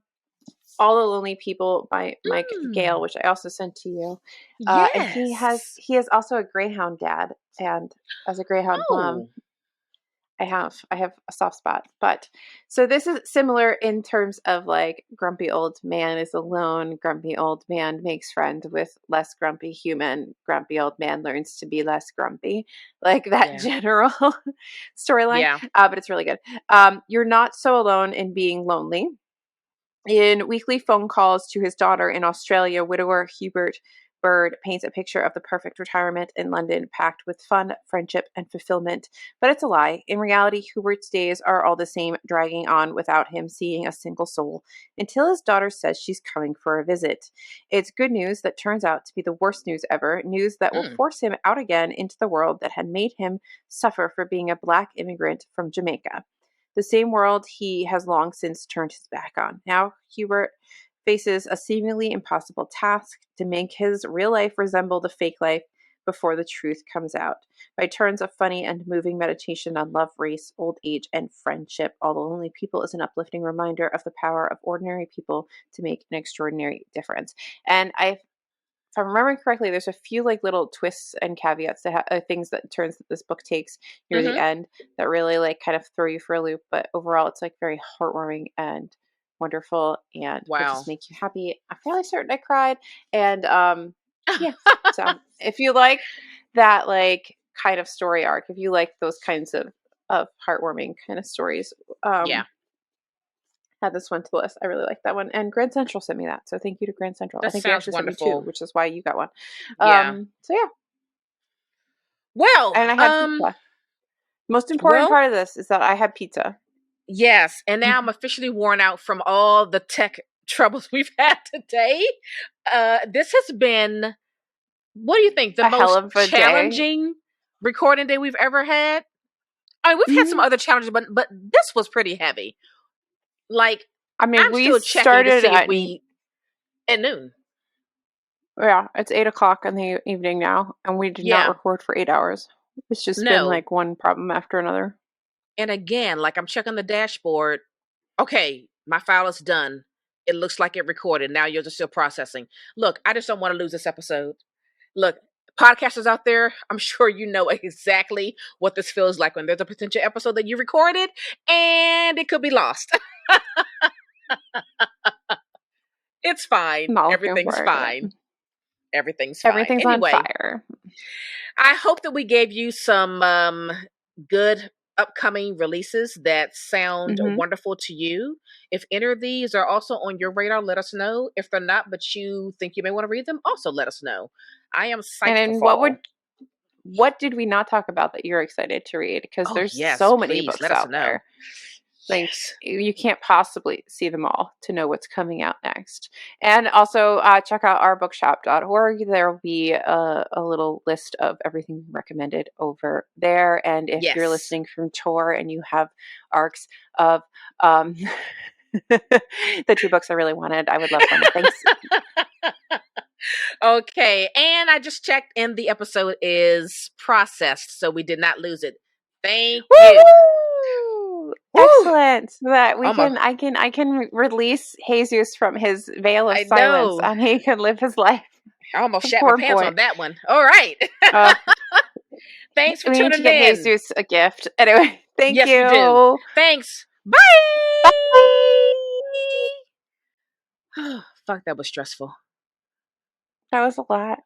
All the Lonely People by Mike Gale, Mm. which I also sent to you. And Yes. he is also a Greyhound dad, and as a Greyhound mom, Oh. I have a soft spot. But so this is similar in terms of like grumpy old man is alone, grumpy old man makes friends with less grumpy human, grumpy old man learns to be less grumpy, like that Yeah. general storyline. Yeah. But it's really good. You're not so alone in being lonely. In weekly phone calls to his daughter in Australia, widower Hubert Bird paints a picture of the perfect retirement in London, packed with fun, friendship, and fulfillment. But it's a lie. In reality, Hubert's days are all the same, dragging on without him seeing a single soul, until his daughter says she's coming for a visit. It's good news that turns out to be the worst news ever, news that will Mm. force him out again into the world that had made him suffer for being a black immigrant from Jamaica, the same world he has long since turned his back on. Now, Hubert faces a seemingly impossible task to make his real life resemble the fake life before the truth comes out. By turns of funny and moving meditation on love, race, old age, and friendship, All the Lonely People is an uplifting reminder of the power of ordinary people to make an extraordinary difference. And if I'm remembering correctly, there's a few like little twists and caveats to things that turns that this book takes near the Mm-hmm. end that really like kind of throw you for a loop. But overall, it's like very heartwarming and wonderful, and will Wow. just make you happy. I'm fairly certain I cried, and yeah. So if you like that like kind of story arc, if you like those kinds of heartwarming kind of stories, Yeah. add this one to the list. I really like that one. And Grand Central sent me that. So thank you to Grand Central. I That think they sounds actually sent me two, wonderful. which is why you got one. Yeah. So yeah. Well, And I had pizza. Most important well, part of this is that I had pizza. Yes, and now I'm Mhm. officially worn out from all the tech troubles we've had today. This has been, what do you think, the A hell most of a day. challenging recording day we've ever had? I mean, we've had some Mhm. other challenges, but this was pretty heavy. Like, I mean, I'm we still checking to started see if at we at noon. yeah, it's 8 o'clock in the evening now, and we did not Yeah, record for 8 hours. It's just been no. like one problem after another. And again, like I'm checking the dashboard. Okay, my file is done. It looks like it recorded. Now you're just still processing. Look, I just don't want to lose this episode. Look, podcasters out there, I'm sure you know exactly what this feels like when there's a potential episode that you recorded and it could be lost. It's fine. Not looking Everything's forward to fine. it. Everything's fine. Everything's on Anyway, fire. I hope that we gave you some good upcoming releases that sound Hmm. wonderful to you. If any of these are also on your radar, let us know. If they're not, but you think you may want to read them, also let us know. I am And psyched for then fall. what did we not talk about that you're excited to read? Because Oh, there's yes, so many please books let us out know. there. Like Yes. you can't possibly see them all to know what's coming out next. And also check out ourbookshop.org. There will be a little list of everything recommended over there. And if you're Yes. listening from Tor and you have arcs of um, the 2 books I really wanted, I would love them. Thanks. Okay, and I just checked and the episode is processed, so we did not lose it. Thank you. Woo! Woo! Excellent. So that we Almost, can I can release Jesus from his veil of I silence know. and he can live his life. I almost shat my Poor pants boy. on that one. All right. Uh, Thanks for we need to tuning get in. Jesus a gift. Anyway, thank Yes, we do. you. Thanks. Bye. Bye. Fuck, that was stressful. That was a lot.